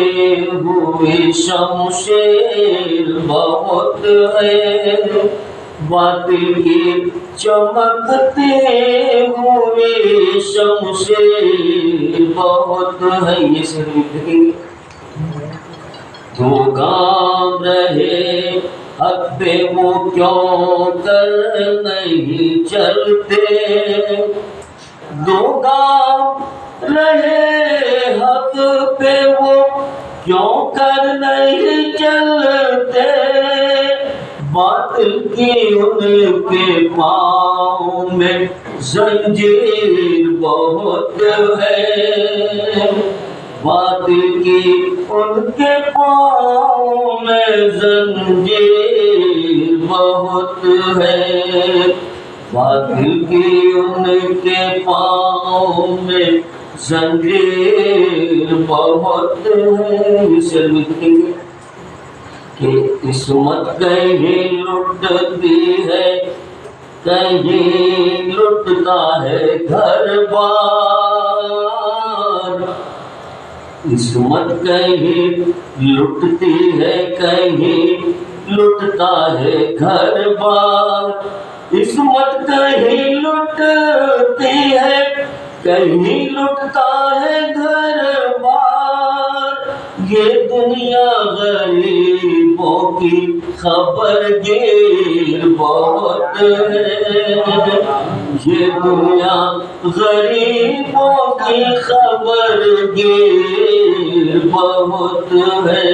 S8: हुए शमशेर बहुत है, बातिल के चमकते हुए शमशेर बहुत है। ये शेर देखेंगे। दो गाम रहे हक पे वो क्यों कर नहीं चलते, दो गाम रहे हक पे वो क्यों कर नहीं चलते, बातिल की उनके पाँव में जंजीर बहुत है, बातिल की उनके पाँव में जंजीर बहुत है, बातिल की उनके पाँव में जंजीर बहुत है। शेर में लिखेंगे कि किस्मत कहीं लुटती है, कहीं लुटता है घर बार, किस्मत कहीं लुटती है, कहीं लुटता है घर बार, किस्मत कहीं लुटती है, कहीं लुटता है घर बार, ये दुनिया गरीबों की खबरगीर बहुत है, ये दुनिया गरीबों की खबरगीर बहुत है,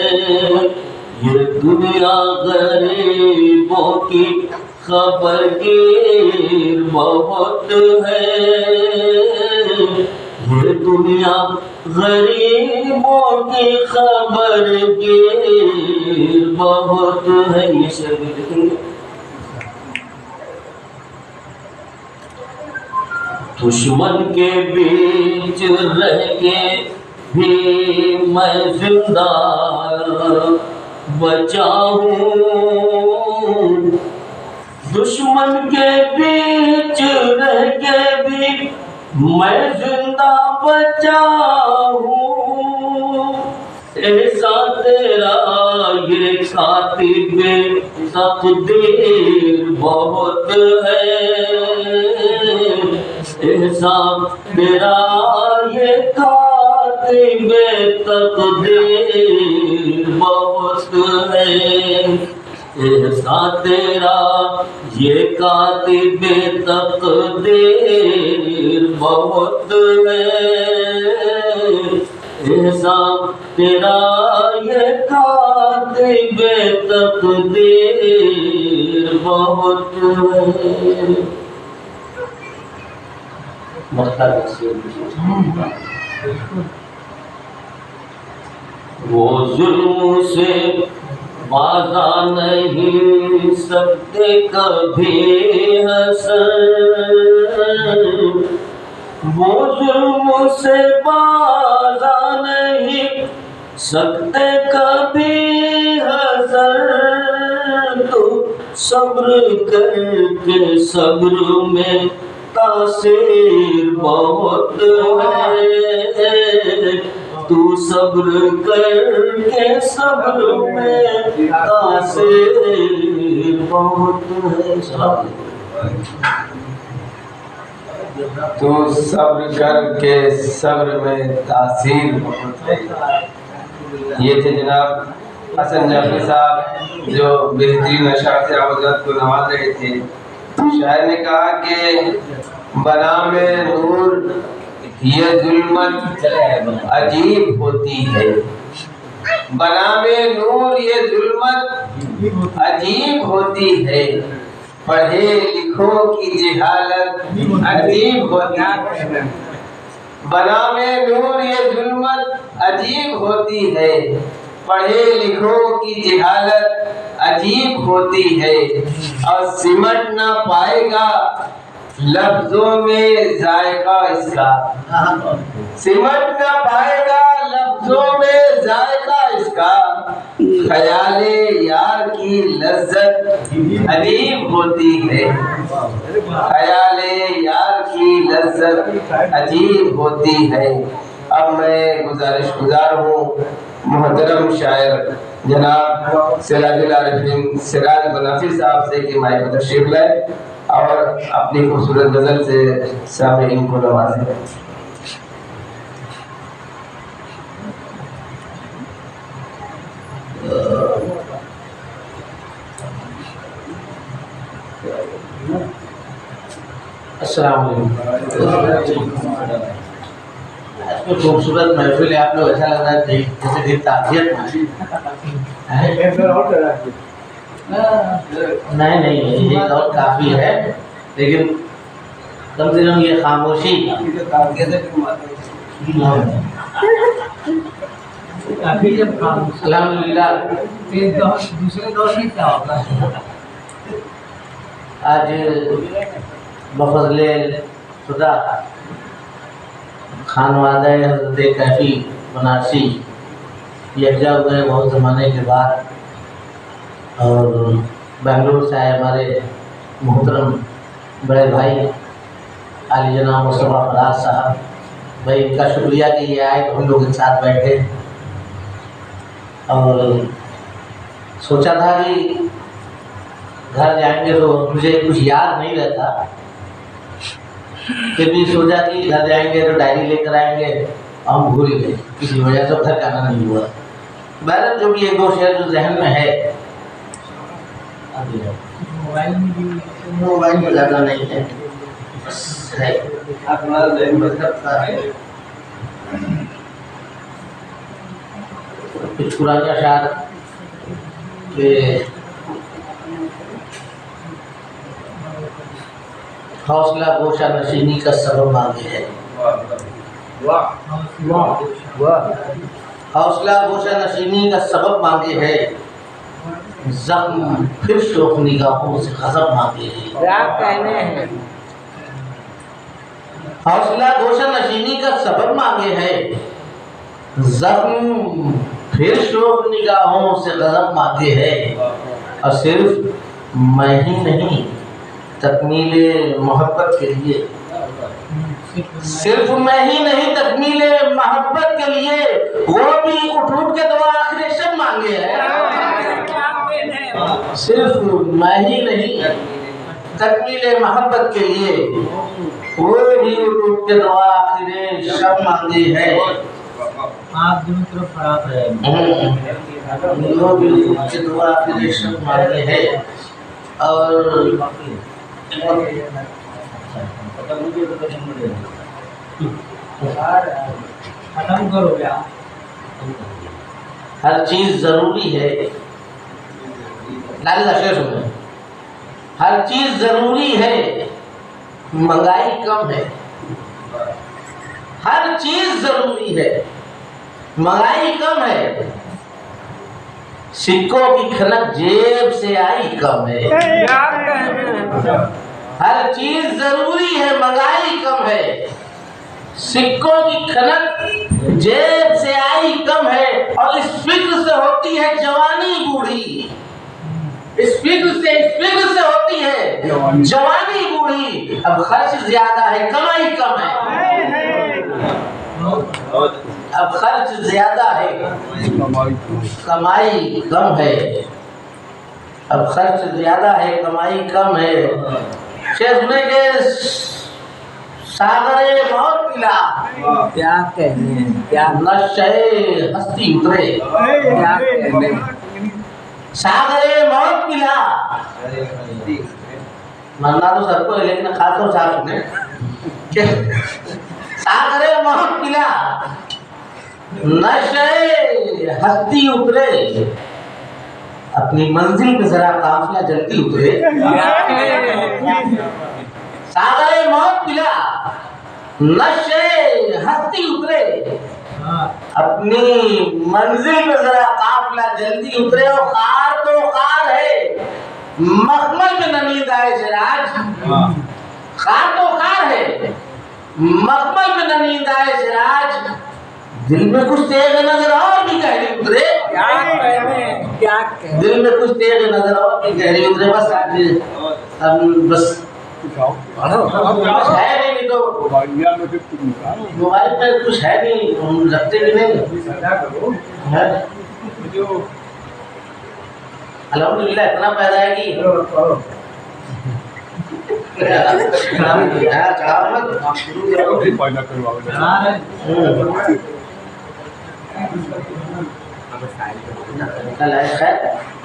S8: ये दुनिया गरीबों की खबरगीर बहुत है, ये दुनिया गरीबों की खबरगीर बहुत है। ये शेर भी देखेंगे। दुश्मन के बीच रह के भी मैं जिंदा बचा हूँ, दुश्मन के बीच रह के भी मैं जिंदा बचा हूँ, ऐसा तेरा ये खातिबे तकदीर बहुत है, ऐसा तेरा ये खातिबे तकदीर बहुत है, ऐसा तेरा ये कातिबे तकदीर बहुत है, ऐसा तेरा ये कातिबे तकदीर बहुत है। वो जुल्म से बाज़ा नहीं सकते कभी हसन, वो जुल्म से बाज़ा नहीं सकते कभी हसन, तो सब्र करके सब्र में तासीर बहुत है, तू सब्र करके सब्र में तासीर बहुत है।
S4: तो सब्र करके सब्र में तासीर बहुत है। ये थे जनाब हसन जाफरी साहब जो बेहतरीन अशार से हज़रत को नवाज रहे थे। शायर ने कहा कि बना में नूर ये जुल्मत अजीब होती है, बना में नूर ये जुल्मत अजीब होती है, पढ़े लिखों की जहालत अजीब होती है, बना में नूर ये जुल्मत अजीब होती है, पढ़े लिखों की जहालत अजीब होती है, और सिमट ना पाएगा लफ्जों में जायका इसका, सिमट न पाएगा लफ्जों में जायका इसका। ख्याले यार की लज्जत अजीब होती है, ख्याले यार की लज्जत अजीब होती है। अब मैं गुजारिशगुजार हूँ मोहतरम शायर जनाब सिराजुल आरिफीन सिराज बनाफी साहब से कि माइक पर तशरीफ लाए और अपनी खूबसूरत गजल से सामईन को नवाजें।
S7: अस्सलाम वालेकुम। खूबसूरत महफिल है, आप लोग अच्छा लग रहा है जैसे कि ताज़ियत नहीं ये और काफ़ी है, लेकिन कम से कम ये खामोशी अल्हम्दुलिल्लाह। दूसरे दौर में क्या होगा आज बफज़ले खुदा खानवादा हज़रत कैफ़ी बनारसी यकजा हुए बहुत ज़माने के बाद, और बेंगलुरु से आए हमारे मोहतरम बड़े भाई आली जनाब मुस्तफ़ा फराज साहब, भाई इनका शुक्रिया कि ये आए तो हम लोग एक साथ बैठे। और सोचा था कि घर जाएंगे तो मुझे कुछ याद नहीं रहता, फिर भी सोचा कि घर जाएंगे तो डायरी लेकर आएंगे, हम भूल गए किसी वजह से घर जाना नहीं हुआ। बहरहाल जो भी एक दो शेर जो जहन में है, मोबाइल में ज़्यादा नहीं है, है अपना कुछ पुराना शायर के हौसला गोशा नशीनी का सबब मांगे है। हौसला गोशा नशीनी का सबब मांगे है, जख्म फिर शोक निगाहों से गज़ब मांगे है। क्या कहने हैं? हौसला गोशा नशीनी का सबब मांगे है, जख्म फिर शोक निगाहों से गज़ब मांगे है। और सिर्फ मैं ही नहीं तकमीले मोहब्बत के लिए, सिर्फ मैं ही नहीं तकमीले मोहब्बत के लिए वो भी उठ उठ के दुआ आखिर शब मांगे है। सिर्फ मैं ही नहीं तकमीले मोहब्बत के लिए वो भी उठ उठ के दुआ आखिर शब मांगे है। आप दोनों तरफ खराब है, वो भी उठ उठ के दुआ आखिर शब मांगे है। और खत्म करो क्या? हर चीज जरूरी है, हर चीज जरूरी है, महंगाई कम है। हर चीज जरूरी है, महंगाई कम है, सिक्कों की खनक जेब से आई कम है। हर चीज जरूरी है, महंगाई कम है, सिक्कों की खनक जेब से आई कम है। और इस फिक्र से होती है जवानी बूढ़ी, इस फिक्र से होती है जवानी बूढ़ी। अब खर्च ज्यादा है, कमाई कम है। अब खर्च ज्यादा है, कमाई कम है। अब खर्च ज्यादा है, कमाई कम है। शेर सुने के सागरे मौत पिला, क्या कहने हैं? क्या नशे हस्ती उतरे, क्या कहने? सागरे मौत पिला, मरना तो सबको है लेकिन खासतौर से सुने। सागरे मौत पिला, नशे हस्ती उतरे, अपनी मंजिल पे जरा काफिला जल्दी उतरे। सागरे मौत पिला, नशे हस्ती उतरे, अपनी मंजिल पे जरा काफिला जल्दी उतरे। और कार तो कार है, मखमल में नमीद आए सिराज, खार तो खार है, मखमल में न नींद आए सिराज, दिल में कुछ तेज नजर और भी गहरी उतरे।
S2: क्या कहने
S7: दिल में कुछ तेज नजर और भी गहरी उतरे। बस बस कुछ है नहीं तो मोबाइल पे कुछ है नहीं, हम रखते भी नहीं है। अल्हम्दुलिल्लाह इतना पैदा है कि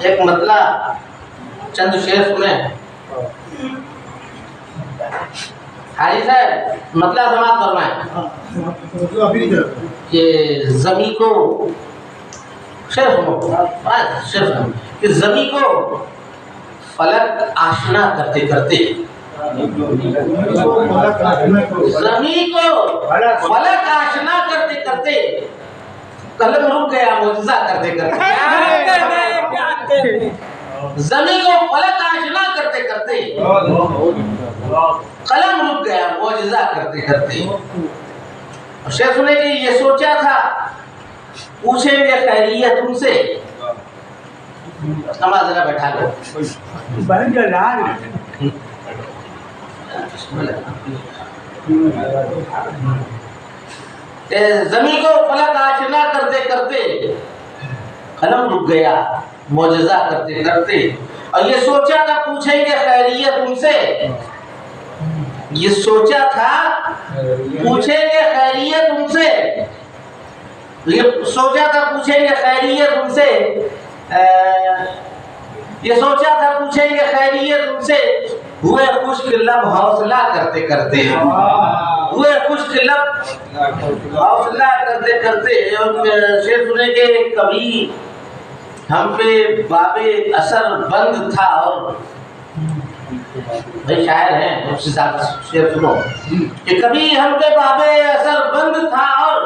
S7: एक मतला चंद शेर सुने। हाजी साहब मतला समाप्त फरमाए कि जमी को शेर सुनो, शेर सुनो कि जमी को फलक आशना करते करते, जमी को फलक आशना करते करते कलम रुक गया मुआजिजा करते करते। जमी को फलक आशना करते करते कलम रुक गया मुआजिजा करते करते। शेर सुने कि ये सोचा था पूछेंगे खैरियत तुमसे। नमाज जरा बैठा लो। जमी को फलक आशना करते करते कलम रुक गया मुआजिजा करते करते। और ये सोचा था पूछेंगे खैरियत तुमसे, ये सोचा था पूछेंगे खैरियत तुमसे, ये सोचा था पूछेंगे खैरियत तुमसे, ये सोचा था पूछेंगे खैरियत तुमसे। हुए खुश्क लब हौसला करते करते, हुए खुश्क लब हौसला करते करते। और शेर सुने के कभी हम पे बाबे असर बंद था। और भाई शायर हैं, उससे ज्यादा शेर सुनो कि कभी हम पे बाबे असर बंद था और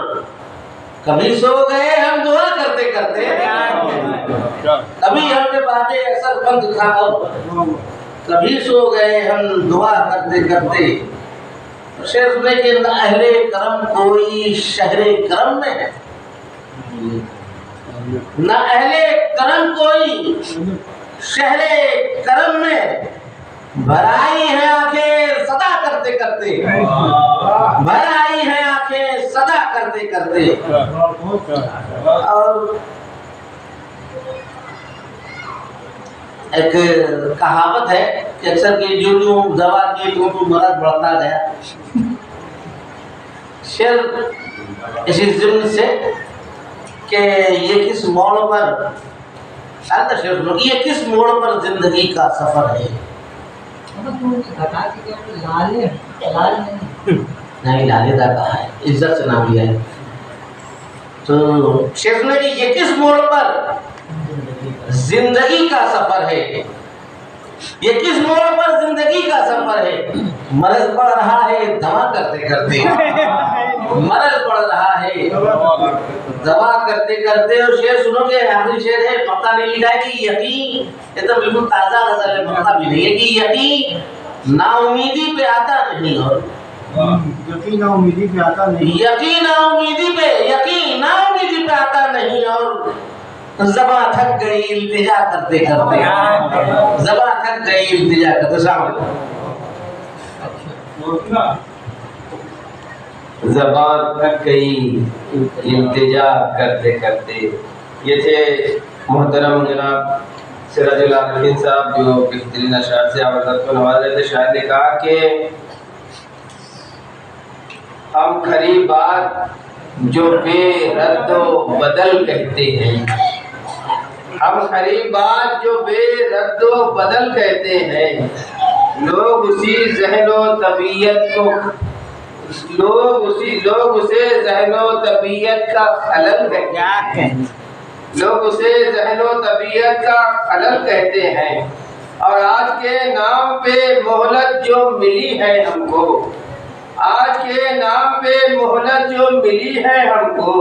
S7: कभी सो गए हम दुआ करते करते। कभी हम पे बाबे असर बंद था और कभी सो गए हम दुआ करते करते। शेर सुने के अहले करम कोई शहरे करम में, न अहले करम कोई शहरे करम में, भराई है आंखें सदा करते करते, भराई है आंखें सदा करते करते। और एक कहावत है कि अक्सर की जो जो दवा की तो मर्ज बढ़ता गया। शेर इसी जिम्न से कि ये किस मोड़ पर, ये किस मोड़ पर जिंदगी का सफर है। नहीं लालेदा कहा है, इज्जत से नाम लिया है। तो शेर ने कि ये किस मोड़ पर जिंदगी का सफर है, ये किस मोड़ पर जिंदगी का सफर है। मर्ज बढ़ रहा है दवा करते करते, मर्ज बढ़ रहा है दवा करते करते। और शेर सुनोगे, आखिरी शेर है, मक्ता ने लिखा है कि यकीन, ये तो बिल्कुल ताजा गजल है, मक्ता भी नहीं है कि यकीन नाउमीदी पे आता नहीं। और
S5: यकीन नाउमीदी पे आता नहीं,
S7: यकीन नाउमीदी पे, यकीन नाउमीदी पे आता नहीं। और ज़बां थक गई इल्तिजा करते करते, ज़बां थक गई इल्तिजा करते।
S4: ज़बान थक गई इल्तिजा करते करते। ये थे मोहतरम जनाब सिराजुल आलमीन साहब, जो बेहतरीन अशआर से आवाज़ को नवाज रहे थे। शायर ने कहा कि हम खरी बात जो बेरद्दो बदल कहते हैं, हम खरी बात जो बेरद्दो बदल कहते हैं। लोग उसी ज़हनो तबीयत को, लोग उसे ज़हनो तबीयत का खलल कहते हैं, लोग उसे ज़हनो तबीयत का खलल कहते हैं। और आज के नाम पे मोहलत जो मिली है हमको, आज के नाम पे मोहलत जो मिली है हमको,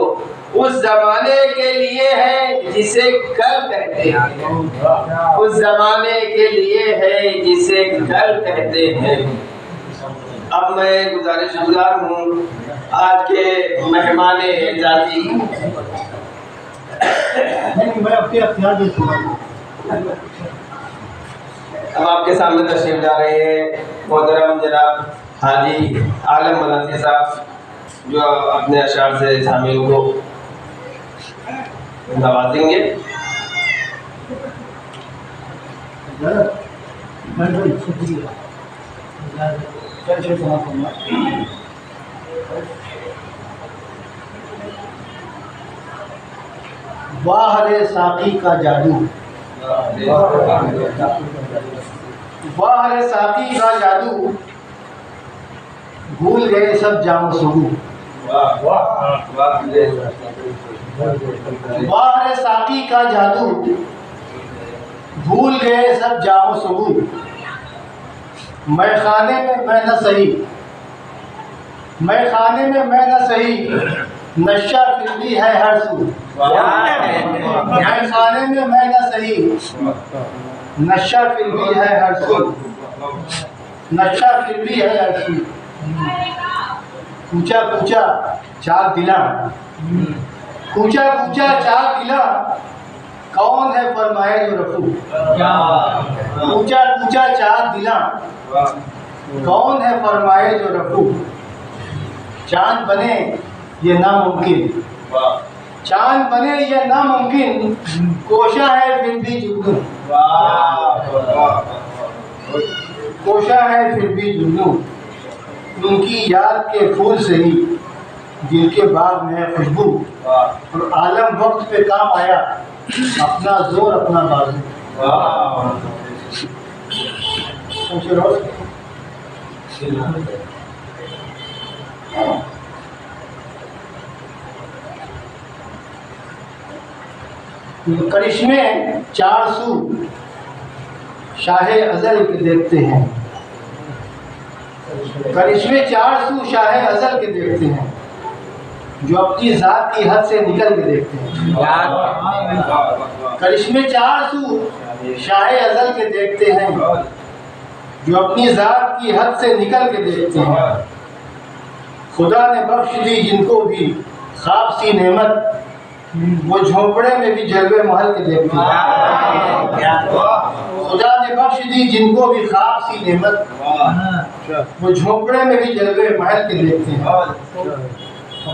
S4: उस जमाने के लिए है जिसे कल कहते हैं, उस जमाने के लिए है जिसे कल कहते हैं। अब मैं गुजारिशगुजार हूँ आज के मेहमान एजाजी अब आपके सामने तशरीफ ला रहे हैं मोहतरम जनाब हाजी आलम मनासी साहब, जो अपने अशार से शामिल को नवाजेंगे।
S1: वाह रे साकी का जादू, वाह रे साकी का जादू, भूल गए सब जाम सुगू। वाह रे साकी का जादू, भूल गए सब जाम सुगू। मैं खाने में मैं न सही, मैं खाने में मैं न सही, नशा फिर भी है हर सू। मैं खाने में मैं न सही, नशा फिर भी है हर सू, नशा फिर भी है हर सू। पूछा पूछा चार दिला, पूछा पूछा चार दिला, कौन है फरमाए जो रफू। पूछा पूछा चार दिला, कौन है फरमाए जो रफू। चांद बने ये नामुमकिन, चांद बने ये नामुमकिन, कोशा है फिर भी जुगनू। कोशा है फिर भी जुगनू, उनकी याद के फूल से ही दिल के बाग में है खुशबू। और आलम वक्त पे काम आया, अपना जोर अपना बाजू। करिश्मे चार सू शाहे अजल के देखते हैं, करिश्मे चार सू शाहे अजल के देखते हैं, जो अपनी जात की हद से निकल के देखते हैं। करिश्मे चार सू शाहे अजल के देखते हैं, जो अपनी जात की हद से निकल के देखते हैं। खुदा ने बख्श दी जिनको भी ख्वाब सी नेमत, वो झोपड़े में भी जलवे महल के देखते हैं। खुदा ने बख्श दी जिनको भी ख्वाब सी नेमत, वो झोपड़े में भी जलवे महल के देखते हैं।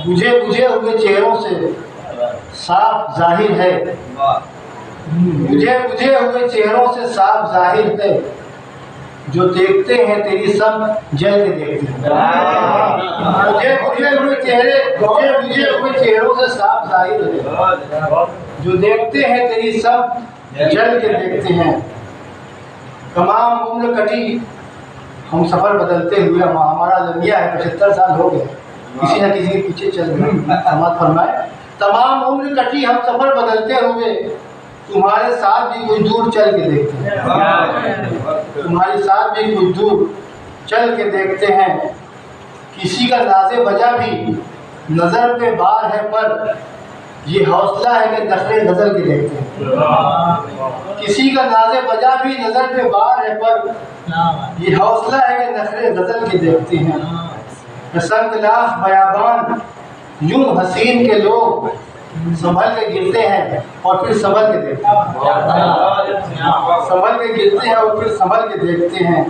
S1: बुझे बुझे हुए चेहरों से साफ जाहिर है, बुझे बुझे हुए चेहरों से साफ जाहिर है, जो देखते हैं तेरी सब जल के देखते हैं। बुझे बुझे हुए चेहरे, बुझे बुझे हुए चेहरों से साफ जाहिर है, जो देखते हैं तेरी सब जल के देखते हैं। तमाम उम्र कटी हम सफ़र बदलते हुए, हमारा जमिया है 75 साल हो गए, किसी न किसी के पीछे चल रहे। समाज फरमाए तमाम उम्र कटी हम सफ़र बदलते हुए, तुम्हारे साथ भी कुछ दूर चल के देखते हैं। तुम्हारे साथ भी कुछ दूर चल के देखते हैं। किसी का नाज़े बजा भी नज़र पे बार है, पर ये हौसला है कि नखरे गजल के देखते हैं। किसी का नाज़े बजा भी नज़र पे बार है, पर ये हौसला है कि नखरे गजल के देखते हैं। संगलाख बयाबान यूं हसीन के लोग संभल के गिरते हैं और फिर संभल के देखते हैं। संभल के गिरते हैं और फिर संभल के देखते हैं।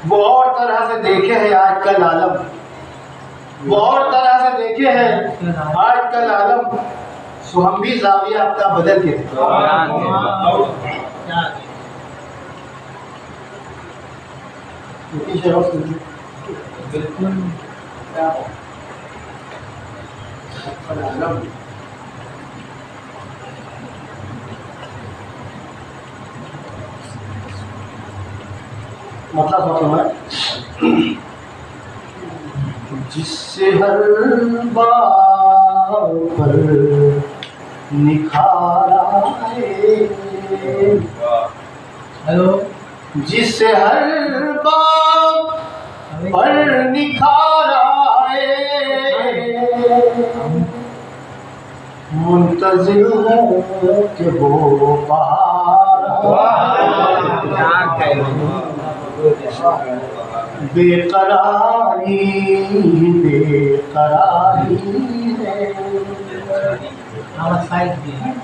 S1: वो और तरह से देखे हैं आजकल आलम, वो और तरह से देखे हैं आजकल आलम, सो हम भी जाविया अपना बदल के बिल्कुल मतलब है जिससे हर बार पर निखार आए, हेलो, जिससे हर बार पर निखार आए, मुंतज़िर हूँ कि वो बहार बेकरारी बेकरारी है,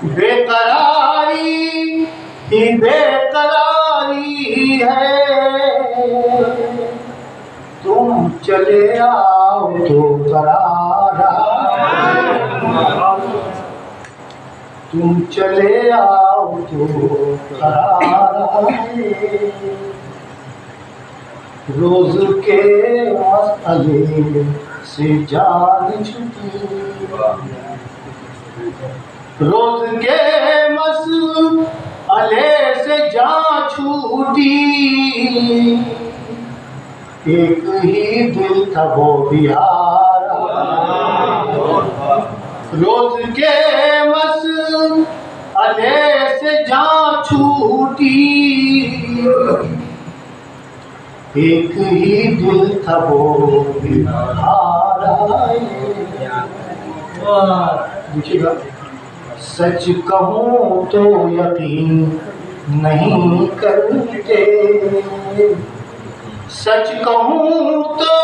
S1: बेकरारी ही बेकरारी है। तुम चले आओ तो करार आए, तुम चले आओ तो करार आए। रोज के मसले से जान छुटी, रोज के मसले से जान छूटी। एक ही दिल था वो बिहारा, रोज के मसले से जान छूटी। एक ही दिल था वो बिहारा। देखिएगा, सच कहूँ तो यकीन नहीं करते, सच कहूँ तो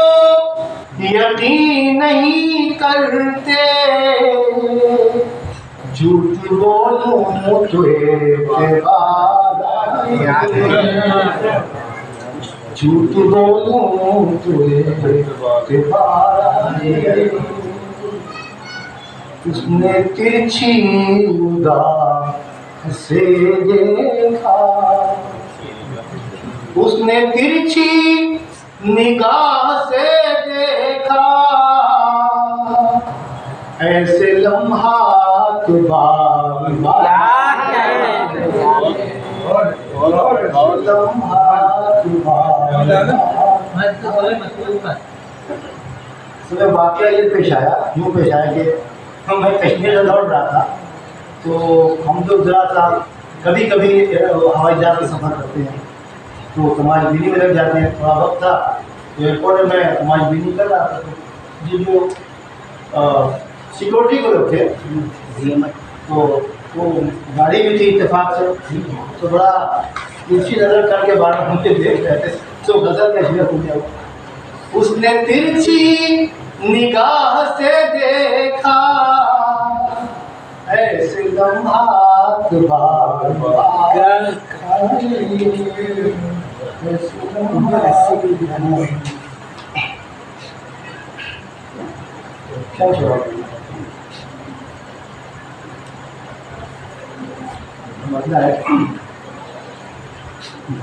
S1: यकीन नहीं करते। झूठ बोलूं तो झूठ बोलूं तो उसने तिरछी निगाह से देखा, उसने तिरछी निगाह से देखा। ऐसे लम्हात बार बार, लम्हात बार। वाकया ये पेश आया, यूँ पेश आया कि मैं कश्मीर से लौट रहा था, तो हम तो जरा सा कभी कभी हवाई जहाज से सफ़र करते हैं, तो समाजबीनी में लग जाते हैं। थोड़ा वक्त था तो एयरपोर्ट में मैं समाजबीनी कर रहा था, तो ये जो सिक्योरिटी के लोग थे तो वो गाड़ी भी थी इत्तेफाक से, तो बड़ा तिरछी नज़र करके बार हमसे देख रहे थे, तो गज़ल का शेर हो गया। उसने तिरछी निगाह से देखा, ऐसे लम्हात बार बार।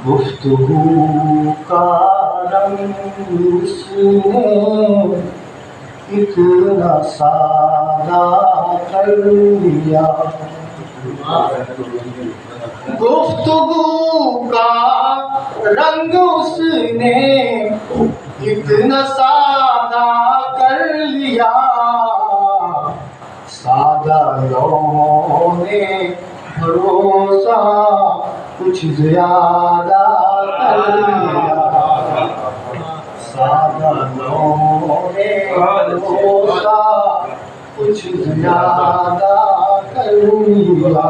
S1: गुफ्तगू का रंग उसने इतना सादा कर लिया, गुफ्तगू का रंग उसने इतना सादा कर लिया। सादा लोगों ने भरोसा कुछ ज्यादा कर लिया, सादा लोगों ने भरोसा कुछ ज्यादा कर लिया।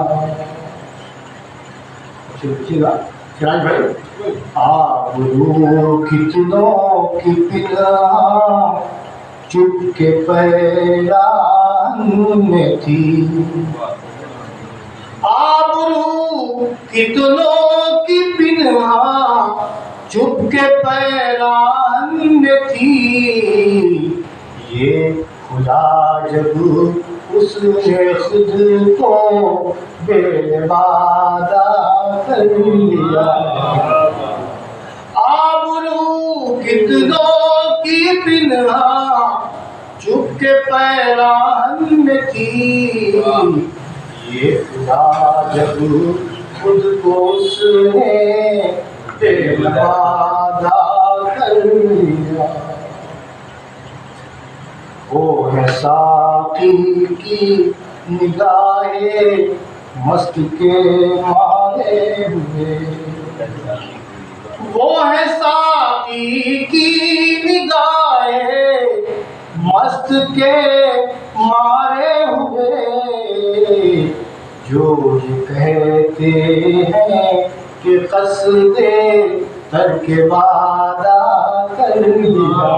S1: देखिएगा सिराज भाई, आबरू कितनों की पिला चुप के पैरान में थी, आबरू कितनों की पिला चुप के पैरान में थी। ये खुदा जब उसने खुद को बेवादा कर लिया, आबरू कितनों की पिन्हा चुप के पैरान में थी। ये खुदा जब खुद को उसने बेवादा कर लिया। वो है साथी की निगाहें मस्त के मारे हुए, वो है साथी की निगाहें मस्त के मारे हुए। जो ये कहते हैं कि कसदे करके वादा कर लिया।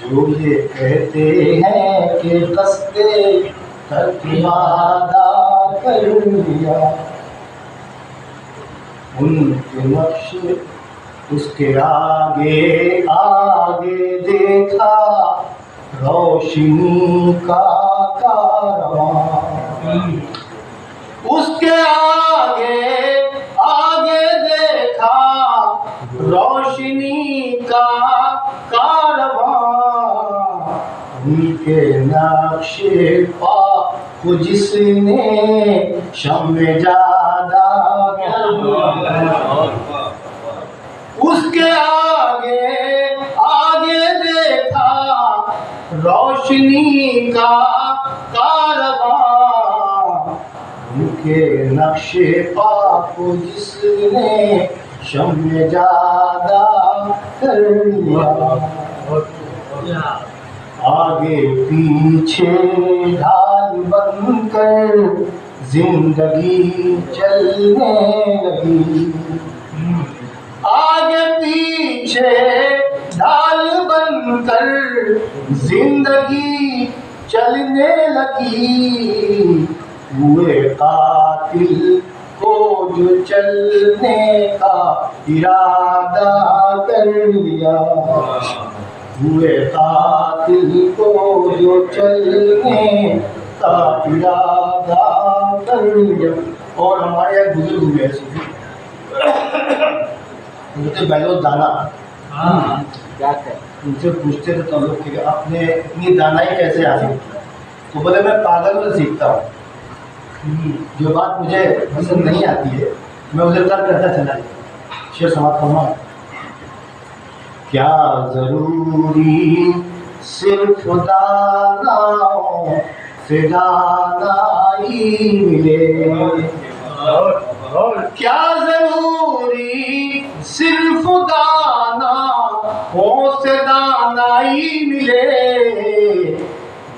S1: जो ये कहते हैं कि कसदे तक वादा कर लिया, उनके नक्श उसके आगे आगे देखा रोशनी का कारवां। उसके आगे आगे देखा रोशनी का कारवां। उनके नक्शे पा को जिसने शम्मे जादा उसके आगे आगे देखा रोशनी का कारवां। उनके नक्शे पा को जिसने शम्मे जादा कर लिया। आगे पीछे ढाल बनकर जिंदगी चलने लगी। आगे पीछे ढाल बनकर जिंदगी चलने लगी। हुए कातिल को जो चलने का इरादा कर लिया। हुए कातिल को जो चलने का इरादा कर लिया। और हमारे यहाँ बुजुर्ग हुए उनके बैलो दाना क्या थे, उनसे पूछते थे तो हम लोग कि आपने इतनी दानाई कैसे हासिल की? तो बोले मैं पागल से सीखता हूँ, जो बात मुझे पसंद नहीं आती है मैं उसे तर्क करता चला जाता। शेर समाप्त करना। क्या जरूरी सिर्फ दानाओं से दानाई मिले। क्या जरूरी सिर्फ दाना हो से दानाई मिले।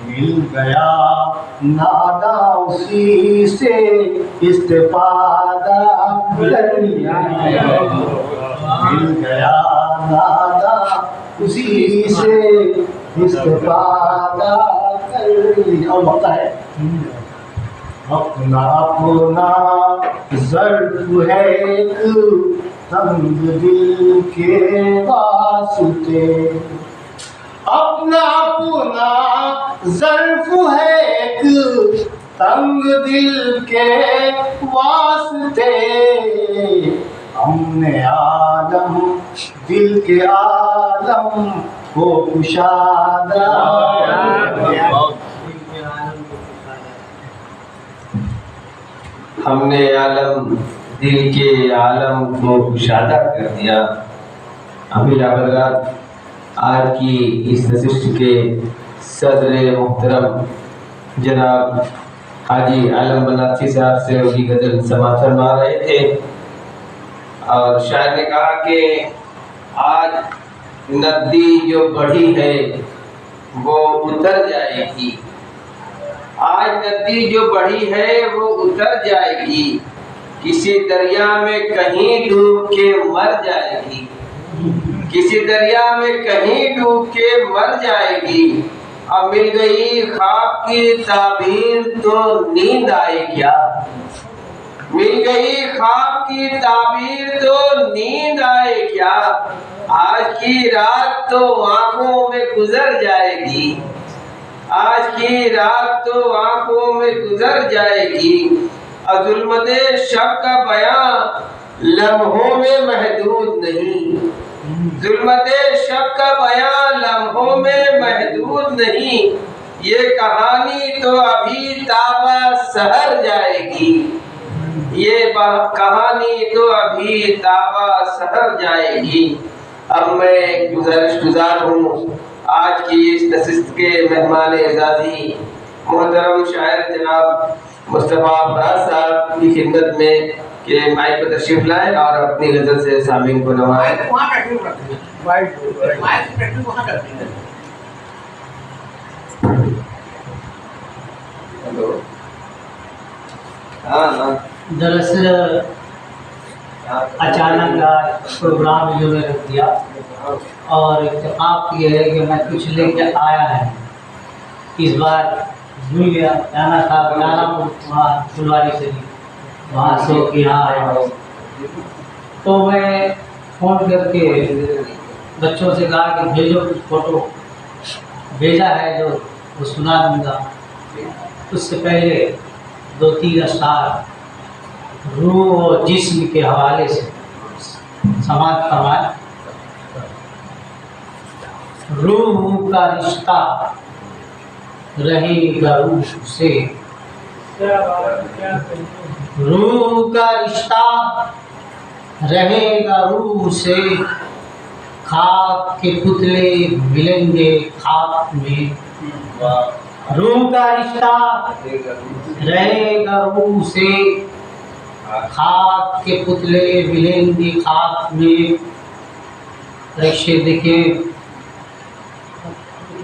S1: मिल गया नादा उसी से इस्तेफादा कर लिया। मिल गया नादा उसी से इस्तेफादा कर लिया। और होता है अपना अपना ज़र्फ़ है एक तंग दिल के वास्ते। अपना अपना ज़र्फ़ है एक तंग दिल के वास्ते। हमने आलम दिल के आलम को कुशादा
S4: हमने आलम दिल के आलम को कुशादा कर दिया। अभी हज़रात आज की इस नशिस्त के सदर मुहतरम जनाब हाजी आलम बनारसी साहब से उनकी गज़ल समाअत फरमा रहे थे और शायर ने कहा कि आज नदी जो बढ़ी है वो उतर जाएगी। आज नदी जो बढ़ी है वो उतर जाएगी। किसी दरिया में कहीं डूब के मर जाएगी। किसी दरिया में कहीं डूब के मर जाएगी। अब मिल गई ख्वाब की ताबीर तो नींद आए क्या। मिल गई ख्वाब की ताबीर तो नींद आए क्या। आज की रात तो आंखों में गुजर जाएगी। आज की रात तो आंखों में गुजर जाएगी। और जुल्मते शब का बयां लम्हों में महदूद नहीं। जुल्मते शब का बयां लम्हों में महदूद नहीं। ये कहानी तो अभी ताबा सहर जाएगी। ये कहानी तो अभी ताबा सहर जाएगी। अब मैं गुज़ारिश हूँ आज की इस नशिस्त के मेहमान एजाजी मोहतरम शायर जनाब मुस्तफ़ा फराज साहब की खिदमत में कि माइक पर तशरीफ लाए और अपनी गज़ल से सामीन को नवाजें।
S3: दरअसल अचानक आज प्रोग्राम इन्होंने रख दिया और इत्तेफाक ये है कि मैं कुछ लेके आया है। इस बार भूल गया, जाना था वहाँ फुलवारी से, वहाँ से कि यहाँ आया। तो मैं फ़ोन करके बच्चों से कहा कि भेजो कुछ फ़ोटो, भेजा है जो वो सुना दूँगा। उससे पहले 2-3 अशआर रूह और जिस्म के हवाले से समाज फरमाए। रूह का रिश्ता रहेगा रूह से, रूह का रिश्ता रहेगा रूह से, खाक के पुतले मिलेंगे खाक में। रूह का रिश्ता रहेगा रूह से, खाक के पुतले मिलेंगे खाक में। रक्षे देखिए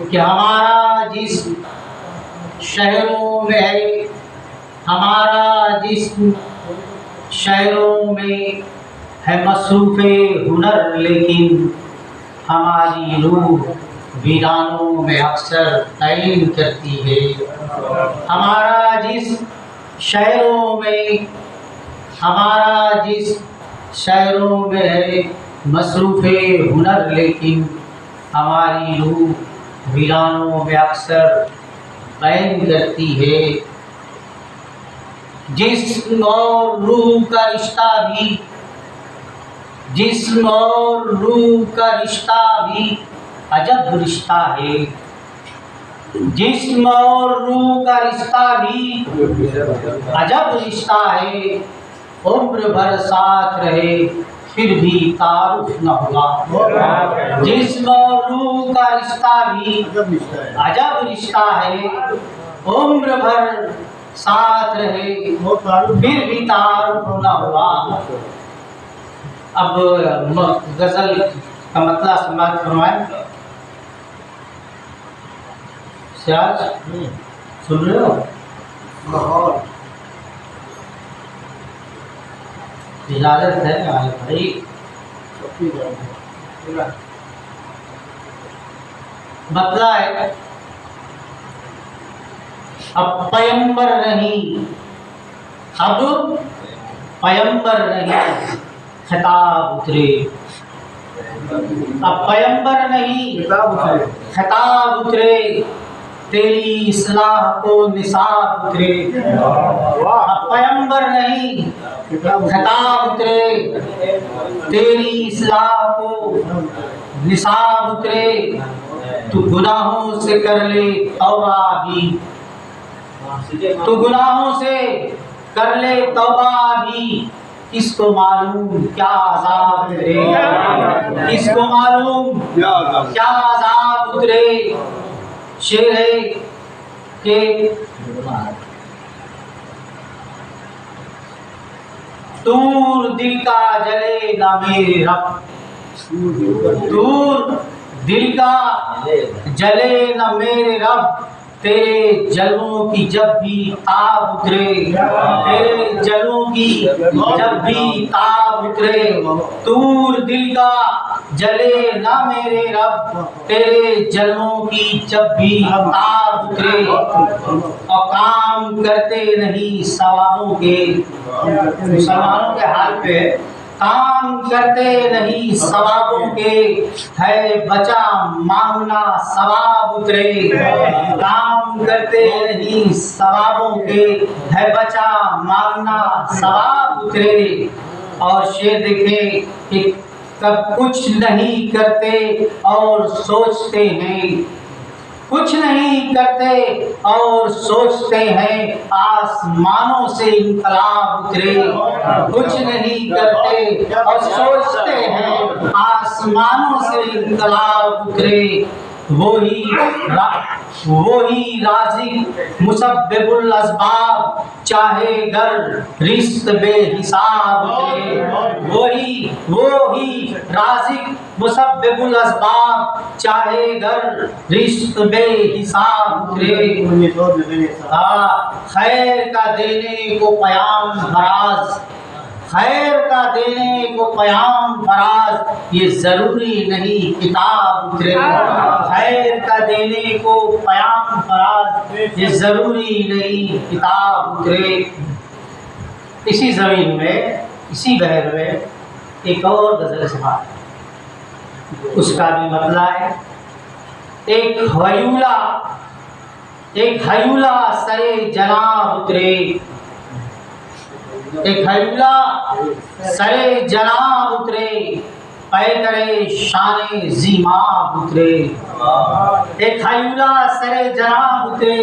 S3: कि हमारा जिस्म शहरों में है, हमारा जिस्म शहरों में है मसरूफ़े हुनर, लेकिन हमारी रूह वीरानों में अक्सर तैलीम करती है। हमारा जिस्म शहरों में, हमारा जिस्म शहरों में है मसरूफ़े हुनर, लेकिन हमारी रूह वीरानों में अक्सर बैन करती है। जिस्म और रूह का रिश्ता भी, जिस्म और रूह का रिश्ता भी अजब रिश्ता है। जिस्म और रूह का रिश्ता भी अजब रिश्ता है। उम्र भर साथ रहे फिर भी तारुफ न हुआ। जिस्म और रूह का रिश्ता भी अजब रिश्ता है। उम्र भर साथ रहे फिर भी तारुफ न हुआ। अब गजल का मतलब समाज फरमाए। सिराज सुन रहे हो? इजाजत है भाई। बतला है अब पैगंबर नहीं, अब पैगंबर नहीं खिताब उतरे। अब पैगंबर नहीं खिताब उतरे, तेरी इस्लाह को निसाब उतरे। अब पैगंबर नहीं खिताब उतरे, तेरी इस्लाह को निसाब उतरे। तू गुनाहों से कर ले तौबा भी, तू गुनाहों से कर ले तौबा भी। किसको मालूम क्या अज़ाब उतरे, किसको मालूम क्या अज़ाब उतरे। शेर है कि दूर दिल का जले ना मेरे रब, दूर दिल का जले ना मेरे रब। तेरे जलवों की जब भी ताब उतरे, तेरे जलवों की जब भी ताब उतरे। दूर दिल का जले ना मेरे रब, तेरे जलवों की जब भी ताब उतरे। और काम करते नहीं सवाबों के, मुसलमानों के हाल पे काम करते नहीं सवाबों के, है बचा मांगना सवाब उतरे। काम करते नहीं सवाबों के, है बचा मांगना सवाब उतरे। और शेर देखे कि कब कुछ नहीं करते और सोचते हैं, कुछ नहीं करते और सोचते हैं आसमानों से इंकलाब उतरे। कुछ नहीं करते और सोचते हैं आसमानों से इंकलाब उतरे। वही राज़िक मुसब्बिबुल अस्बाब, चाहे गर रिज़्क़ बेहिसाब उतरे। वही राज़िक मुसब्बिबुल अस्बाब, चाहे गर रिज़्क़ बेहिसाब उतरे। खैर का देने को पयाम फराज,
S7: खैर का देने को पयाम फराज ये जरूरी नहीं किताब उतरे। खैर का देने को पयाम फराज ये जरूरी नहीं किताब उतरे। इसी जमीन में, इसी बहर में एक और गजल सभा, उसका भी मतला है। एक हयूला सरे जनाब उतरे, एक हयूला सरे जनाब उतरे, पै करे शाने ज़ीमाब उतरे। एक हयूला सरे जनाब उतरे,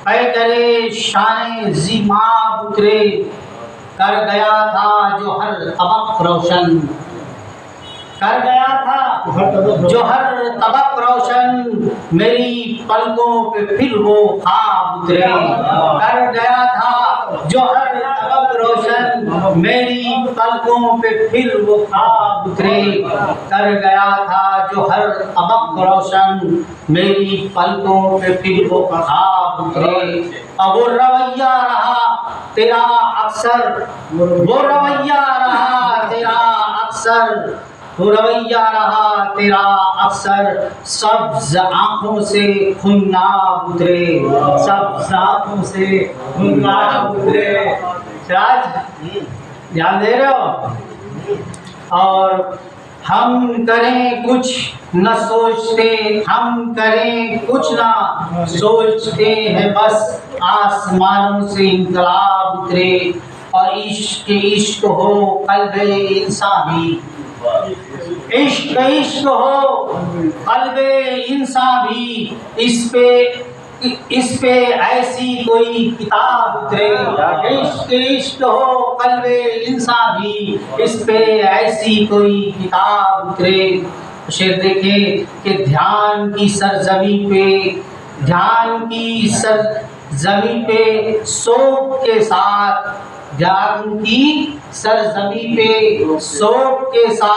S7: पै करे शाने ज़ीमाब उतरे। कर गया था जो हर तबक रोशन, कर गया था जो हर तबक रोशन, मेरी पलकों पे फिर वो ख्वाब उतरे। कर गया था जो हर तबक रोशन, मेरी पलकों पे फिर वो ख्वाब उतरे। कर गया था जो हर तबक रोशन, मेरी पलकों पे फिर वो ख्वाब उतरे। अब वो रवैया रहा तेरा अक्सर, वो रवैया रहा तेरा अक्सर, वो रवैया रहा तेरा अक्सर, सब्ज़ आँखों से खुन्नाब उतरे, सब्ज़ आँखों से खुन्नाब उतरे। राज ध्यान दे रहे हो? और हम करें कुछ न सोचते, हम करें कुछ ना सोचते हैं, बस आसमानों से इनकलाब उतरे। और इश्क हो कल्बे इंसान भी, इश्क इश्क हो कल्बे इंसान भी, इस पे ऐसी कोई किताब उतरे। इश्क इश्क हो कल्बे इंसान भी, इस पे ऐसी कोई किताब उतरे। शेर देखे कि ध्यान की सरजमी पे, ध्यान की सरजमी पे शोक के साथ, ध्यान की सरजमी पे शोक के साथ